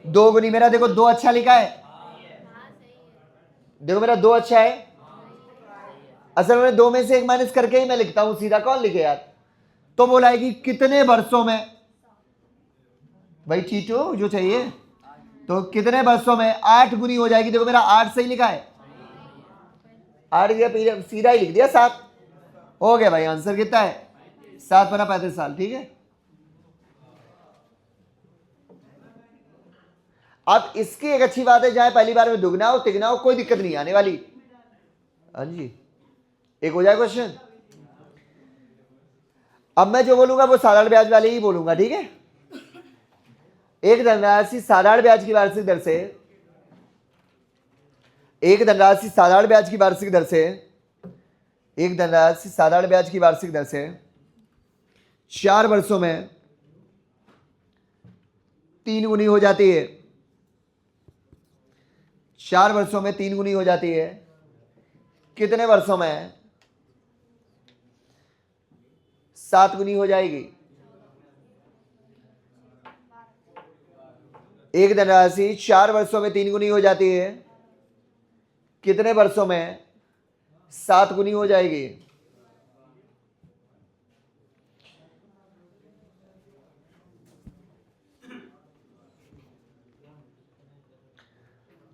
S1: 2 गुनी। मेरा देखो 2 अच्छा लिखा है, देखो मेरा 2 अच्छा है। असल में 2 में से 1 माइनस करके ही मैं लिखता हूं सीधा, कौन लिखे यार? तो बोला है कि कितने वर्षों में, भाई चीटू जो चाहिए, तो कितने वर्षों में 8 गुनी हो जाएगी। देखो मेरा 8 सही लिखा है, 8 दिया, सीधा ही लिख दिया 7 हो गया भाई। आंसर कितना है? 7 बना 35 साल। ठीक है, अब इसकी एक अच्छी बात है, चाहे पहली बार में दुगना हो तिगना हो कोई दिक्कत नहीं आने वाली। हाँ जी, एक हो जाए क्वेश्चन। अब मैं जो बोलूंगा वो साधारण ब्याज वाले ही बोलूंगा, ठीक है? एक धनराशि साधारण ब्याज की वार्षिक दर से, एक धनराशि साधारण ब्याज की वार्षिक दर से, एक धनराशि साधारण ब्याज की वार्षिक दर से 4 वर्षों में 3 गुनी हो जाती है। 4 वर्षों में 3 गुनी हो जाती है। कितने वर्षों में 7 गुनी हो जाएगी? एक धनराशि 4 वर्षों में 3 गुनी हो जाती है, कितने वर्षों में 7 गुनी हो जाएगी?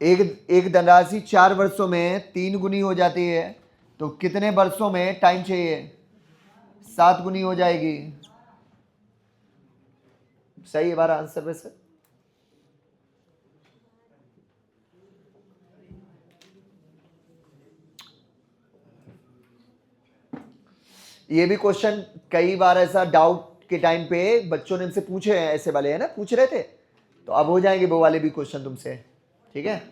S1: एक धनराशि 4 वर्षों में 3 गुनी हो जाती है, तो कितने वर्षों में टाइम चाहिए? 7 गुनी हो जाएगी। सही है हमारा आंसर वैसे। ये भी क्वेश्चन कई बार ऐसा डाउट के टाइम पे बच्चों ने हमसे पूछे हैं, ऐसे वाले है ना, पूछ रहे थे, तो अब हो जाएंगे वो वाले भी क्वेश्चन तुमसे। ठीक है,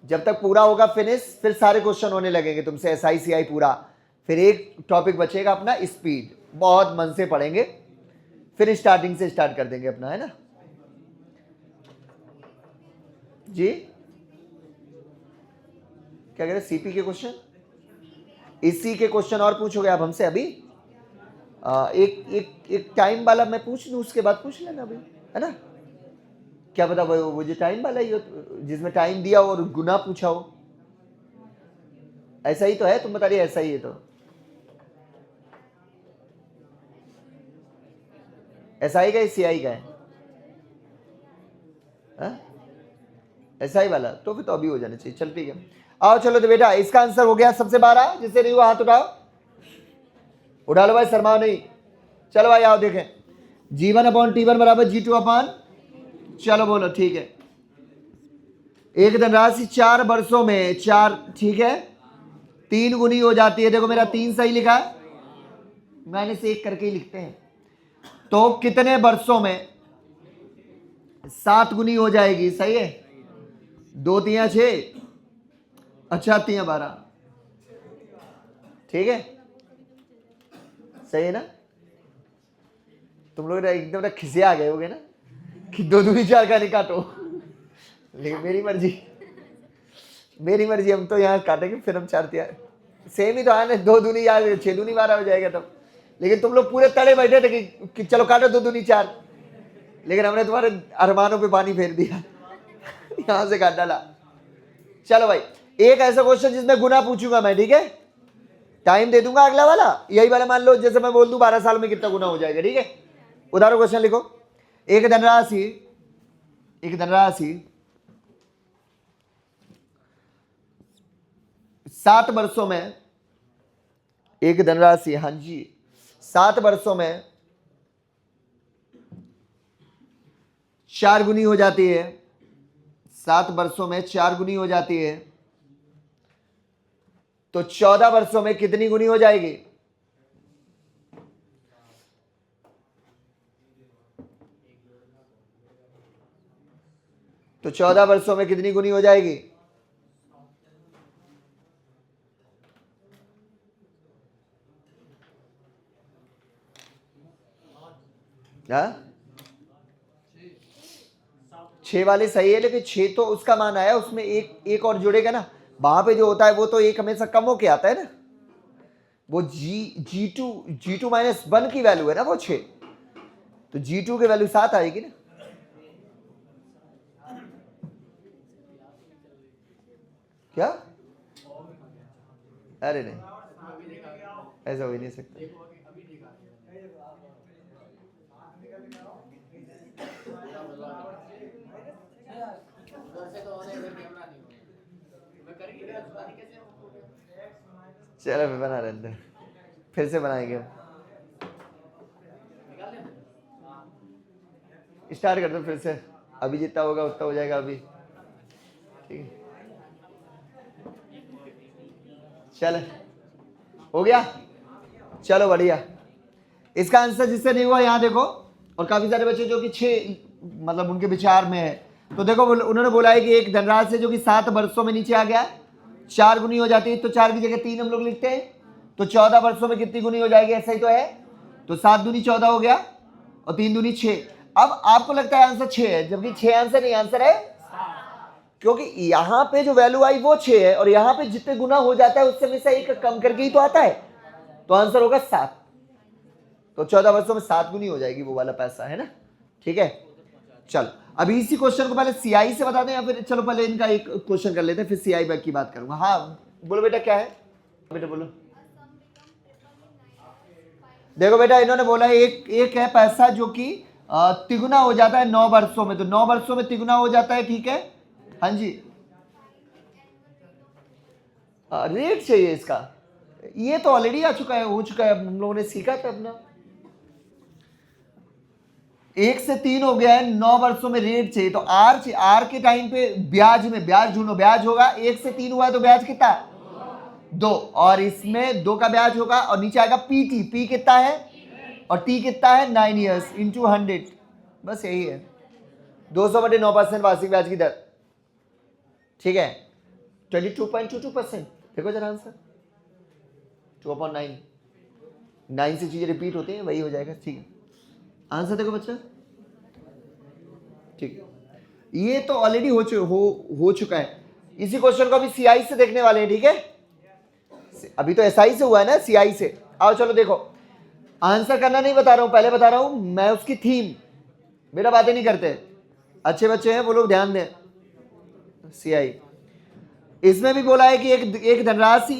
S1: जब तक पूरा होगा फिनिश, फिर सारे क्वेश्चन होने लगेंगे तुमसे SICI पूरा। फिर एक टॉपिक बचेगा अपना स्पीड, बहुत मन से पढ़ेंगे, फिर स्टार्टिंग से स्टार्ट कर देंगे अपना, है ना जी? क्या कह रहे? सीपी के क्वेश्चन, इसी के क्वेश्चन और पूछोगे आप हमसे अभी? एक टाइम वाला मैं पूछ लूँ, उसके बाद पूछ लेना अभी, है ना? क्या पता वो जो टाइम वाला ही हो, जिसमें टाइम दिया हो और गुना पूछा हो। ऐसा ही तो है, तुम बता रही ऐसा ही है, तो SI का CI का है? SI वाला तो फिर तो अभी हो जाना चाहिए। चल ठीक है, आओ चलो तो बेटा इसका आंसर हो गया सबसे 12। जिससे नहीं हुआ हाथ उठाओ, उठा लो भाई, शर्माओ नहीं। चलो भाई आओ देखें, G1 अपॉन T1 बराबर G2 अपॉन, चलो बोलो ठीक है। एक धनराशि 4 वर्षों में 4, ठीक है, 3 गुनी हो जाती है। देखो मेरा 3 सही लिखा है, मैंने से 1 करके ही लिखते हैं। तो कितने वर्षों में 7 गुनी हो जाएगी? सही है, 2 तिया 6, अच्छा तिया 12, ठीक है, सही है ना? तुम लोग एकदम खिसे आ गए होगे ना कि 2 दूनी 4 का नहीं काटो, लेकिन मेरी मर्जी, मेरी मर्जी, हम तो यहाँ काटेंगे, फिर हम 4 तिया सेम ही तो है ना, 2 दूनी 4, 6 दूनी 12 हो जाएगा तब। लेकिन तुम लोग पूरे तड़े बैठे थे कि चलो काटो 2 दूनी 4, लेकिन हमने तुम्हारे अरमानों पे पानी फेर दिया यहां से काट डाला। चलो भाई, एक ऐसा क्वेश्चन जिसमें गुना पूछूंगा मैं, ठीक है? टाइम दे दूंगा अगला वाला, यही वाला मान लो, जैसे मैं बोल दूं 12 साल में कितना गुना हो जाएगा, ठीक है? उदाहरण क्वेश्चन लिखो। एक धनराशि 7 वर्षों में, एक धनराशि, हाँ जी, 7 वर्षों में 4 गुनी हो जाती है। 7 वर्षों में 4 गुनी हो जाती है, तो 14 वर्षों में कितनी गुनी हो जाएगी? तो 14 वर्षों में कितनी गुनी हो जाएगी? हाँ 6 वाले सही है, लेकिन 6 तो उसका मान आया, उसमें एक और जुड़ेगा ना, वहां पे जो होता है वो तो एक हमेशा कम होके आता है ना, वो जी टू माइनस 1 की वैल्यू है ना वो 6, तो G2 की वैल्यू 7 आएगी ना। क्या? अरे नहीं, ऐसा हो ही नहीं सकता। चलो फिर बना रहते हैं, फिर से बनाएंगे हम, स्टार्ट कर दो फिर से, अभी जितना होगा उतना हो जाएगा अभी, ठीक है चले, हो गया, चलो बढ़िया। इसका आंसर जिससे नहीं हुआ यहाँ देखो, और काफी सारे बच्चे जो कि 6 मतलब उनके विचार में है, तो देखो उन्होंने बोला है कि एक धनराशि जो कि 7 वर्षों में नीचे आ गया, 4 गुनी हो जाती है, तो 4 की जगह 3 हम लोग लिखते हैं, तो 14 वर्षों में कितनी गुनी हो जाएगी, ऐसा ही तो है, तो 7 दूनी 14 हो गया और 3 दूनी 6। अब आपको लगता है आंसर 6 है, जबकि 6 आंसर नहीं, आंसर है, क्योंकि यहां पे जो वैल्यू आई वो 6 है, और यहां पे जितने गुना हो जाता है उससे हमेशा एक कम करके ही तो आता है, तो आंसर होगा 7। तो 14 वर्षों में 7 गुनी हो जाएगी वो वाला पैसा, है ना, ठीक है। चलो अभी इसी क्वेश्चन को पहले सीआई से बता दें, या फिर चलो पहले इनका एक क्वेश्चन कर लेते हैं, फिर सीआई बैक की बात करूंगा। हाँ बोलो बेटा, क्या है बेटा, बोलो। देखो बेटा, इन्होंने बोला है एक है पैसा जो कि तिगुना हो जाता है 9 वर्षों में, तो 9 वर्षों में तिगुना हो जाता है, ठीक है, हाँ जी। रेट चाहिए इसका, ये तो ऑलरेडी आ चुका है, हो चुका है, हम लोगों ने सीखा था अपना। 1 से 3 हो गया है, 9 वर्षों में रेट चाहिए, तो आर के टाइम पे ब्याज में, ब्याज ढूंढो, ब्याज होगा 1 से 3 हुआ है तो ब्याज कितना, 2, और इसमें 2 का ब्याज होगा, और नीचे आएगा पी कितना है, और टी कितना है, 9 ईयर्स इंटू 100, बस यही है, 200/9% वार्षिक ब्याज की दर, ठीक है, 22.22%। देखो जरा आंसर 2/9, 9 से चीजें रिपीट होती हैं, वही हो जाएगा, ठीक है। आंसर देखो बच्चा, ठीक है, ये तो ऑलरेडी हो चुका है। इसी क्वेश्चन को अभी सीआई से देखने वाले हैं, ठीक है, अभी तो एसआई से हुआ है ना, सीआई से आओ, चलो देखो, आंसर करना नहीं बता रहा हूं, पहले बता रहा हूं मैं उसकी थीम, बेटा बातें नहीं करते, अच्छे बच्चे हैं वो लोग, ध्यान दें। सीआई इसमें भी बोला है कि एक धनराशि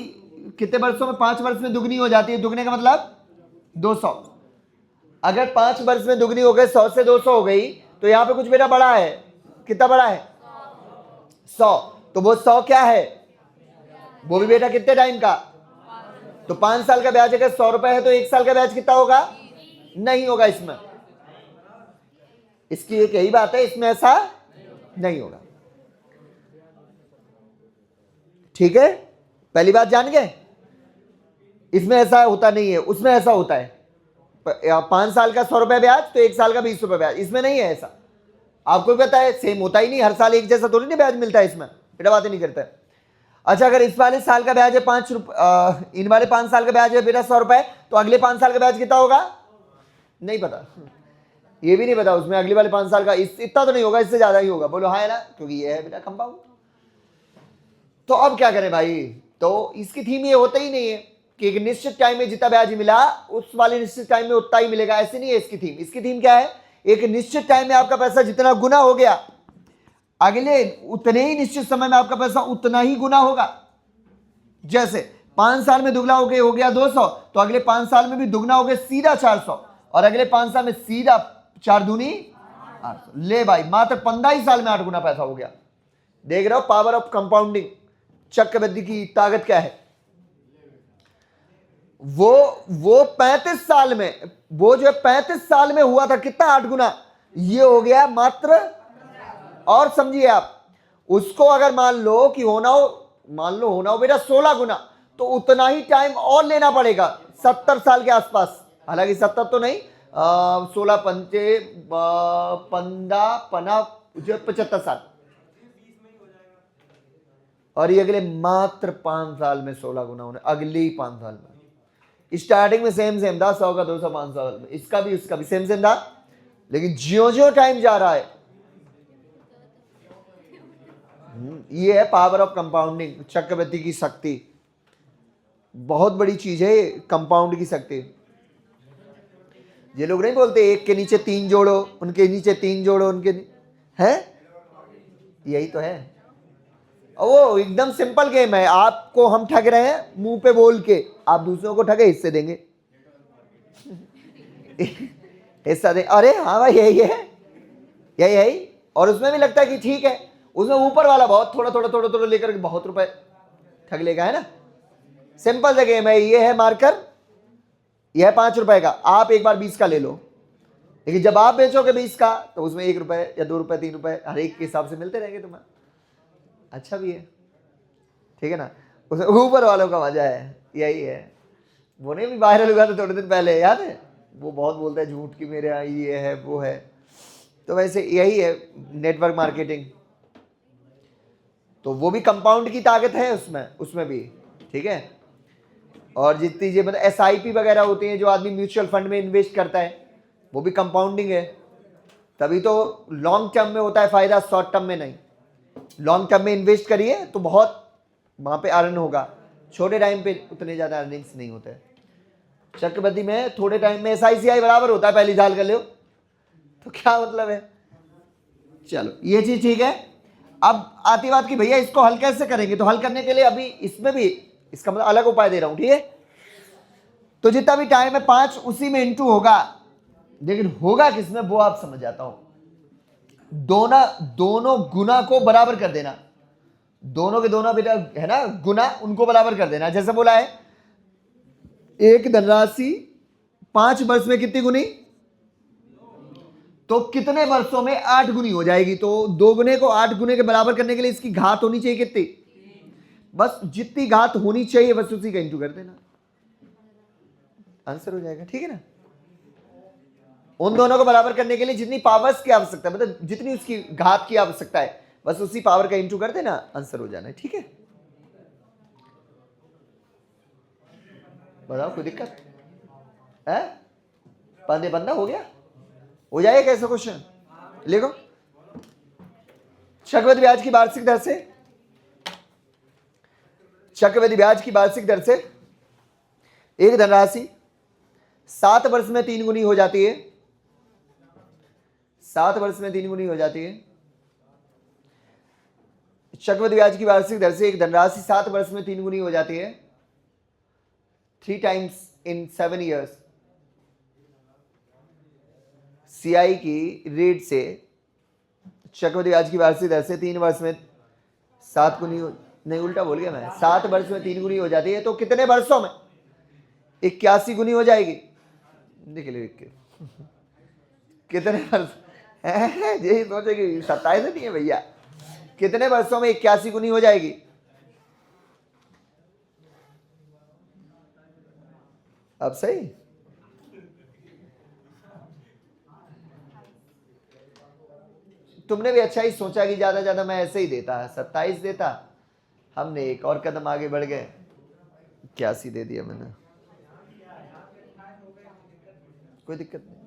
S1: कितने वर्षों में, 5 वर्ष में दुगनी हो जाती है, दुगने का मतलब 200, अगर 5 वर्ष में दुगनी हो गई, 100 से 200 हो गई, तो यहां पे कुछ बेटा बड़ा है, कितना बड़ा है, 100, तो वो 100 क्या है, वो भी बेटा कितने टाइम का, तो 5 साल का ब्याज अगर 100 रुपए है, तो 1 साल का ब्याज कितना होगा, नहीं होगा इसमें, इसकी एक यही बात है, इसमें ऐसा नहीं होगा, ठीक है, पहली बात जान गए, इसमें ऐसा होता नहीं है, उसमें ऐसा होता है, 5 साल का 100 रुपए ब्याज, तो 1 साल का 20 रुपए ब्याज, इसमें नहीं है ऐसा, आपको भी पता है सेम होता ही नहीं, हर साल एक जैसा थोड़ी नहीं ब्याज मिलता है इसमें, बेटा बातें नहीं करता है। अच्छा, अगर इस वाले साल का ब्याज है 5 रुपए, इन वाले 5 साल का ब्याज है बेटा 100 रुपए, तो अगले 5 साल का ब्याज कितना होगा, नहीं पता, ये भी नहीं पता उसमें, अगले वाले 5 साल का इतना तो नहीं होगा, इससे ज्यादा ही होगा, बोलो हाँ है ना, क्योंकि ये है बेटा कंपाउंड। तो अब क्या करें भाई, तो इसकी थीम ये होता ही नहीं है कि एक निश्चित टाइम में जितना ब्याज मिला उस वाले निश्चित टाइम में उतना ही मिलेगा, ऐसे नहीं है इसकी थीम। इसकी थीम क्या है, एक निश्चित टाइम में आपका पैसा जितना गुना हो गया, अगले उतने ही निश्चित समय में आपका पैसा उतना ही गुना होगा। जैसे 5 साल में दुगना हो गया 200, तो अगले 5 साल में भी दुगना हो गया सीधा 400, और अगले 5 साल में सीधा 4 दूनी 800। ले भाई, मात्र 15 ही साल में 8 गुना पैसा हो गया। देख रहे हो पावर ऑफ कंपाउंडिंग, चक्रवृद्धि की ताकत क्या है। वो 35 साल में, वो जो 35 साल में हुआ था कितना, 8 गुना, ये हो गया मात्र, और समझिए आप, उसको अगर मान लो होना हो बेटा 16 गुना, तो उतना ही टाइम और लेना पड़ेगा, 70 साल के आसपास, हालांकि 70 तो नहीं, 16 पंचे 15 पना 75 साल, और ये अगले मात्र 5 साल में 16 गुना होने, अगले ही 5 साल में। स्टार्टिंग में सेम था, 100 का 200 500, इसका भी उसका भी सेम था, लेकिन ज्यो ज्यो टाइम जा रहा है, ये है पावर ऑफ कंपाउंडिंग, चक्रवृद्धि की शक्ति। बहुत बड़ी चीज है ये कंपाउंड की शक्ति। ये लोग नहीं बोलते एक के नीचे तीन जोड़ो, उनके नीचे तीन जोड़ो, उनके है, यही तो है। वो एकदम सिंपल गेम है। आपको हम ठग रहे हैं मुंह पे बोल के, आप दूसरों को ठगे हिस्से देंगे। हिस्सा दे, अरे हाँ भाई यही है, यही यही। और उसमें भी लगता है कि ठीक है, उसमें ऊपर वाला बहुत थोड़ा थोड़ा थोड़ा थोड़ा लेकर बहुत रुपए ठग लेगा, है ना। सिंपल सा गेम है। ये है मार्कर, यह है 5 रुपए का, आप एक बार 20 का ले लो, लेकिन जब आप बेचोगे 20 का तो उसमें 1 रुपए या 2 रुपए 3 रुपए हर एक के हिसाब से मिलते रहेंगे तुम्हें। अच्छा भी है, ठीक है ना। उसमें ऊपर वालों का मजा है, यही है। वो नहीं भी वायरल हुआ था थोड़े दिन पहले, याद है, वो बहुत बोलता है झूठ की मेरे यहाँ ये है वो है। तो वैसे यही है नेटवर्क मार्केटिंग। तो वो भी कंपाउंड की ताकत है उसमें भी, ठीक है। और जितनी ये मतलब SIP वगैरह होती हैं, जो आदमी म्यूचुअल फंड में इन्वेस्ट करता है, वो भी कंपाउंडिंग है। तभी तो लॉन्ग टर्म में होता है फायदा, शॉर्ट टर्म में नहीं। लॉन्ग टर्म में इन्वेस्ट करिए तो बहुत वहां पे अर्न होगा, छोटे टाइम पे उतने ज्यादा अर्निंग्स नहीं होते। चक्रवृद्धि में थोड़े टाइम में SICI बराबर होता है, पहली साल कर लो तो क्या मतलब है। चलो ये चीज ठीक है। अब आती बात कि भैया इसको हल कैसे करेंगे, तो हल करने के लिए अभी इसमें भी इसका मतलब अलग उपाय दे रहा हूं, ठीक है। तो जितना भी टाइम है 5 उसी में इंटू होगा, लेकिन होगा किसमें वो आप समझ जाता हूं। दोनों गुना को बराबर कर देना, दोनों के दोनों बेटा है ना गुना, उनको बराबर कर देना। जैसे बोला है एक धनराशि 5 वर्ष में कितनी गुनी, तो कितने वर्षों में 8 गुनी हो जाएगी। तो 2 गुने को 8 गुने के बराबर करने के लिए इसकी घात होनी चाहिए कितनी, बस जितनी घात होनी चाहिए बस उसी का इंटू कर देना, आंसर हो जाएगा, ठीक है ना। उन दोनों को बराबर करने के लिए जितनी पावर्स की आवश्यकता है, मतलब जितनी उसकी घात की आवश्यकता है, बस उसी पावर का इंटू कर देना, आंसर हो जाना है, ठीक है। बताओ कोई दिक्कत है, पंदे बंदा हो गया, हो जाएगा कैसा क्वेश्चन। लिखो चक्रवृद्धि ब्याज की वार्षिक दर से, चक्रवृद्धि ब्याज की वार्षिक दर से एक धनराशि 7 वर्ष में 3 गुनी हो जाती है, 7 वर्ष में 3 गुनी हो जाती है। चक्रवृद्धि ब्याज की वार्षिक दर से एक धनराशि 7 वर्ष में 3 गुनी हो जाती है, 3 times in 7 years। CI की रेट से चक्रवृद्धि ब्याज की वार्षिक दर से 3 वर्ष में 7 गुनी, नहीं उल्टा बोल गया मैं, 7 वर्ष में 3 गुनी हो जाती है, तो कितने वर्षों में 81 गुनी हो जाएगी। देख लो कितने वर्ष, यही सोचेगी 27 नहीं है भैया, कितने वर्षों में 81 गुनी हो जाएगी। अब सही, तुमने भी अच्छा ही सोचा कि ज्यादा ज्यादा मैं ऐसे ही देता, 27 देता, हमने एक और कदम आगे बढ़ गए, 81 दे दिया मैंने, कोई दिक्कत नहीं।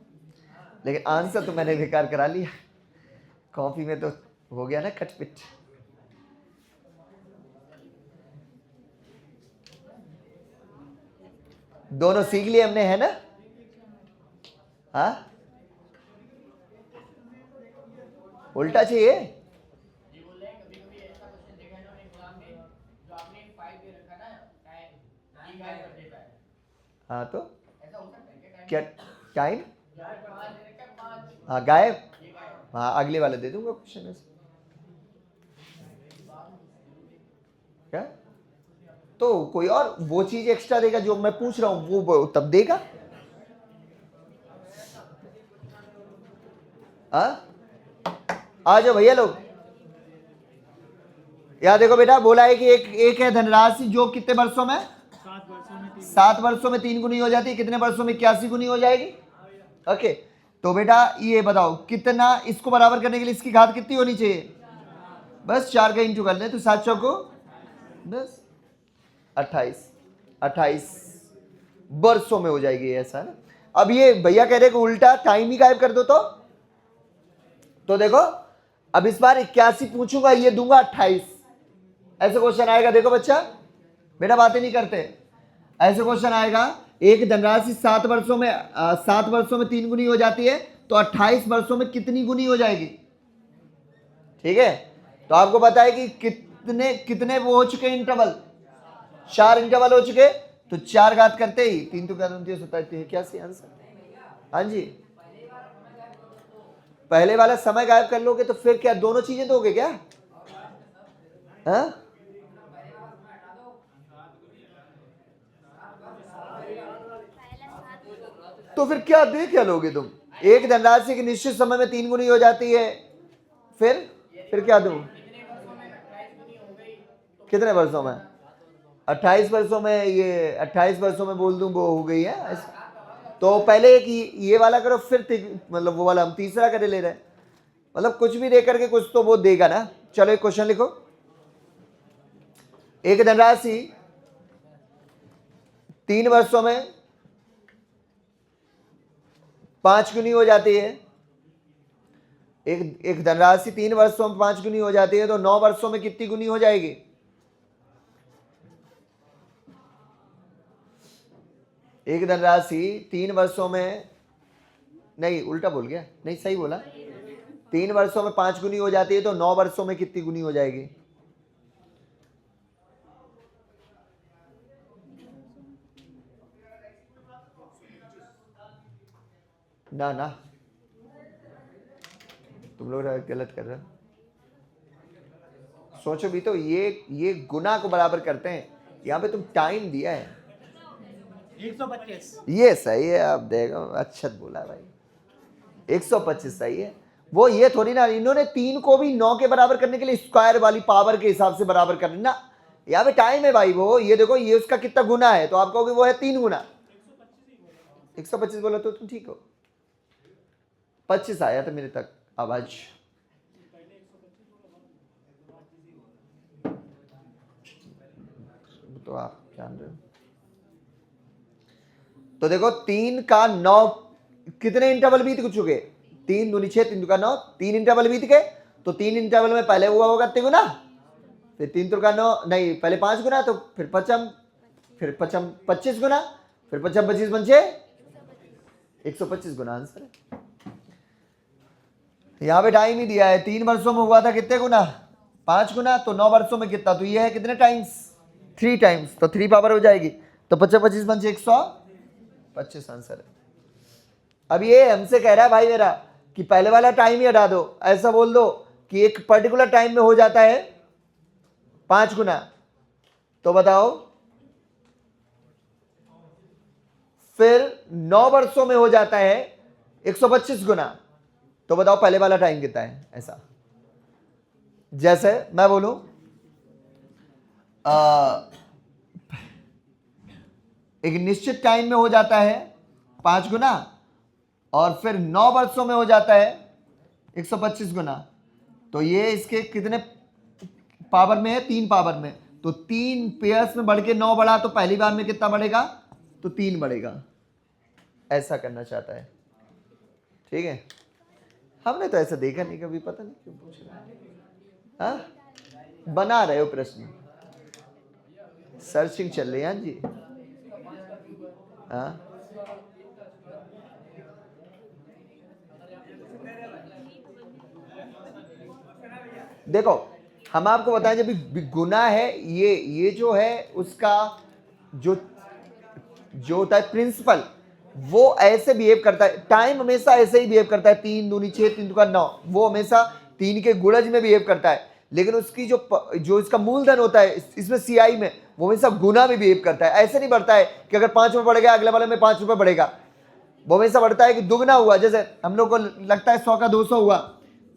S1: लेकिन आंसर तो मैंने बेकार करा लिया, कॉपी में तो हो गया ना खटपिट। दोनों सीख लिए हमने, है ना। हाँ उल्टा चाहिए, हाँ तो क्या टाइम, हाँ गायब, हाँ अगले वाले दे दूंगा क्वेश्चन क्या। तो कोई और वो चीज एक्स्ट्रा देगा जो मैं पूछ रहा हूं, वो तब देगा। आ जाओ भैया लोग, याद देखो बेटा, बोला है कि एक है धनराशि जो कितने वर्षों में, 7 वर्षों में 3 गुनी हो जाती है, कितने वर्षों में 81 गुनी हो जाएगी। ओके तो बेटा ये बताओ कितना, इसको बराबर करने के लिए इसकी घात कितनी होनी चाहिए, बस 4 का इंटू कर ले, तो 7 चौको 10, 28 वर्षों में हो जाएगी, ऐसा ना। अब ये भैया कह रहे कि उल्टा टाइम ही गायब कर दो, तो तो देखो अब इस बार 81 पूछूंगा, ये दूंगा 28, ऐसे क्वेश्चन आएगा। देखो बच्चा, बेटा बातें नहीं करते, ऐसे क्वेश्चन आएगा। एक धनराशि 7 वर्षों में 7 वर्षों में 3 गुनी हो जाती है, तो 28 वर्षों में कितनी गुनी हो जाएगी? ठीक है, तो आपको पता है कि कितने कितने वो हो चुके इंटरवल, 4 इंटरवल हो चुके, तो 4 घात करते ही 3 तो क्या 29 होता है, क्या सी आंसर? हाँ जी, पहले वाला समय गायब कर लोगे तो फिर क्या दोनों चीजें दोगे क्या? हाँ, तो फिर क्या दे क्या लोगे तुम? एक धनराशि की निश्चित समय में 3 गुनी हो जाती है, फिर क्या दूं? कितने वर्षों में? 28 वर्षों में, ये 28 वर्षों में बोल दूं वो हो गई है। तो पहले एक ये वाला करो, फिर मतलब वो वाला हम तीसरा करे ले रहे हैं, मतलब कुछ भी दे करके कुछ तो वो देगा ना। चलो एक क्वेश्चन लिखो। एक धनराशि 3 वर्षों में 5 गुनी हो जाती है। एक धनराशि 3 वर्षों में 5 गुनी हो जाती है, तो 9 वर्षों में कितनी गुनी हो जाएगी? एक धनराशि 3 वर्षों में, नहीं उल्टा बोल गया, नहीं सही बोला, 3 वर्षों में 5 गुनी हो जाती है, तो 9 वर्षों में कितनी गुनी हो जाएगी? ना ना, तुम लोग गलत कर रहे हो, सोचो भी तो। ये गुना को बराबर करते हैं, यहाँ पे तुम टाइम दिया है
S2: 125।
S1: ये सही है। अब देखो, अच्छा बोला भाई, 125 सही है। वो ये थोड़ी ना, इन्होंने 3 को भी 9 के बराबर करने के लिए स्क्वायर वाली पावर के हिसाब से बराबर करना ना, यहाँ पे टाइम है भाई। वो ये देखो, ये उसका कितना गुना है, तो आप कहोगे वो है 3 गुना। 125 बोला तो तुम ठीक हो। 25 आया था मेरे तक आवाज। तो आप जान रहे हो। तो देखो 3 का 9 कितने इंटरवल बीत चुके? 3 दूनी 6, 3 का 9, 3 इंटरवल बीत गए। तो 3 इंटरवल में पहले हुआ होगा 3 गुना, फिर 3 का 9, नहीं पहले 5 गुना, तो फिर पचम, फिर पचम 25 गुना, फिर पचम 25 पंचे 125 गुना आंसर है। यहाँ पे टाइम ही दिया है, 3 वर्षों में हुआ था कितने गुना? 5 गुना, तो 9 वर्षों में कितना? तो ये है कितने टाइम्स? 3 टाइम्स, तो 3 पावर हो जाएगी, तो 25 25 पंचे 125 आंसर है। अब ये हमसे कह रहा है भाई मेरा कि पहले वाला टाइम ही हटा दो, ऐसा बोल दो कि एक पर्टिकुलर टाइम में हो जाता है 5 गुना, तो बताओ फिर 9 वर्षों में हो जाता है 125 गुना, तो बताओ पहले वाला टाइम कितना है? ऐसा जैसे मैं बोलूं एक निश्चित टाइम में हो जाता है 5 गुना, और फिर 9 वर्षों में हो जाता है 125 गुना, तो ये इसके कितने पावर में है? 3 पावर में, तो 3 पेयर्स में बढ़ के 9 बढ़ा, तो पहली बार में कितना बढ़ेगा? तो 3 बढ़ेगा। ऐसा करना चाहता है, ठीक है। हमने तो ऐसा देखा नहीं कभी, पता नहीं क्यों पूछ रहे हैं। हाँ, बना रहे हो प्रश्न, सर्चिंग चल रही है। हाँ जी, हाँ देखो, हम आपको बताएं, जब गुना है, ये जो है उसका जो होता है प्रिंसिपल, वो ऐसे बिहेव करता है। टाइम हमेशा ऐसे ही बिहेव करता है, 3 दूनी 6, 3 का 9, वो हमेशा 3 के गुणज में बिहेव करता है। लेकिन उसकी जो इसका मूलधन होता है इसमें सीआई में, वो हमेशा गुना में बिहेव करता है। ऐसे नहीं बढ़ता है कि अगर 5 रुपये बढ़ गया अगले वाले में 5 रुपये बढ़ेगा, वो हमेशा बढ़ता है कि दुगना हुआ। जैसे हम लोग को लगता है 100 का 200 हुआ,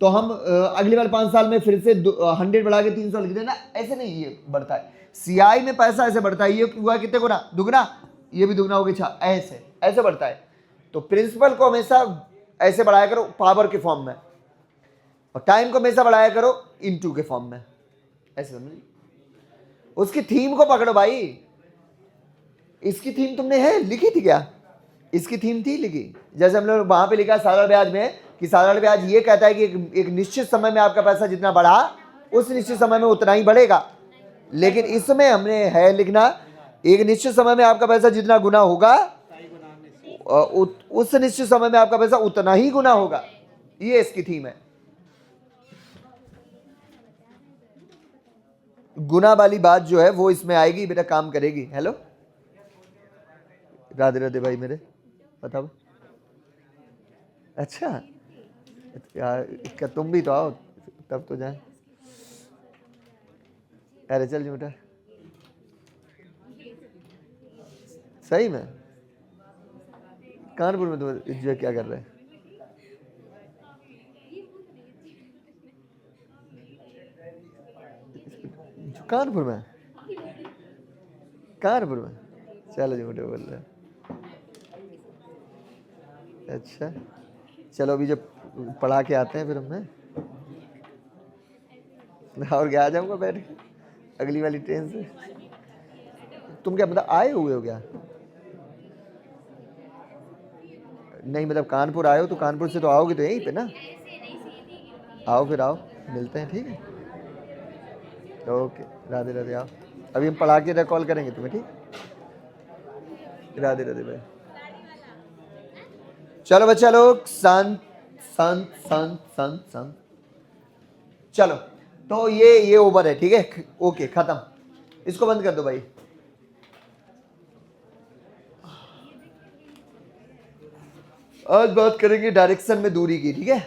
S1: तो हम अगले वाले 5 साल में फिर से 100 बढ़ा के 300 लिख देना, ऐसे नहीं ये बढ़ता है। सीआई में पैसा ऐसे बढ़ता है, ये हुआ कितने गुना? दुगना, ये भी दुगना हो गया, ऐसे ऐसे बढ़ता है। तो प्रिंसिपल को हमेशा ऐसे बढ़ाया करो पावर के फॉर्म में, और टाइम को हमेशा बढ़ाया करो इनटू के फॉर्म में, ऐसे समझिए। उसकी थीम को पकड़ो भाई। इसकी थीम तुमने है लिखी थी क्या? इसकी थीम थी लिखी, जैसे हम लोग वहां पे लिखा साधारण ब्याज में कि साधारण ब्याज ये कहता है कि एक निश्चित समय में आपका पैसा जितना बढ़ा उस निश्चित समय में उतना ही बढ़ेगा, लेकिन इसमें हमने है लिखना एक निश्चित समय में आपका पैसा जितना गुना होगा उस निश्चित समय में आपका पैसा उतना ही गुना होगा। ये इसकी थीम है। गुना वाली बात जो है वो इसमें आएगी, बेटा काम करेगी। हेलो राधे राधे भाई मेरे, बताओ। अच्छा यार क्या तुम भी तो आओ तब तो जाए। अरे चल जी बेटा, सही में कानपुर में तो एंजॉय क्या कर रहे हैं? कानपुर में, कानपुर में चलो जी बेटा बोल रहे। अच्छा चलो अभी जब पढ़ा के आते हैं फिर हमें, और क्या आ जाऊंगा बैठ के अगली वाली ट्रेन से। तुम क्या मतलब आए हुए हो क्या? नहीं मतलब कानपुर आए हो तो कानपुर से तो आओगे तो यहीं पे ना, आओ फिर आओ मिलते हैं, ठीक है? ओके राधे राधे, आओ अभी हम पढ़ा के कॉल करेंगे तुम्हें, ठीक? राधे राधे भाई। चलो बच्चा लोग शांत शांत शांत शांत शांत। चलो तो ये ओवर है, ठीक है? ओके खत्म, इसको बंद कर दो भाई। आज बात करेंगे डायरेक्शन में दूरी की, ठीक है?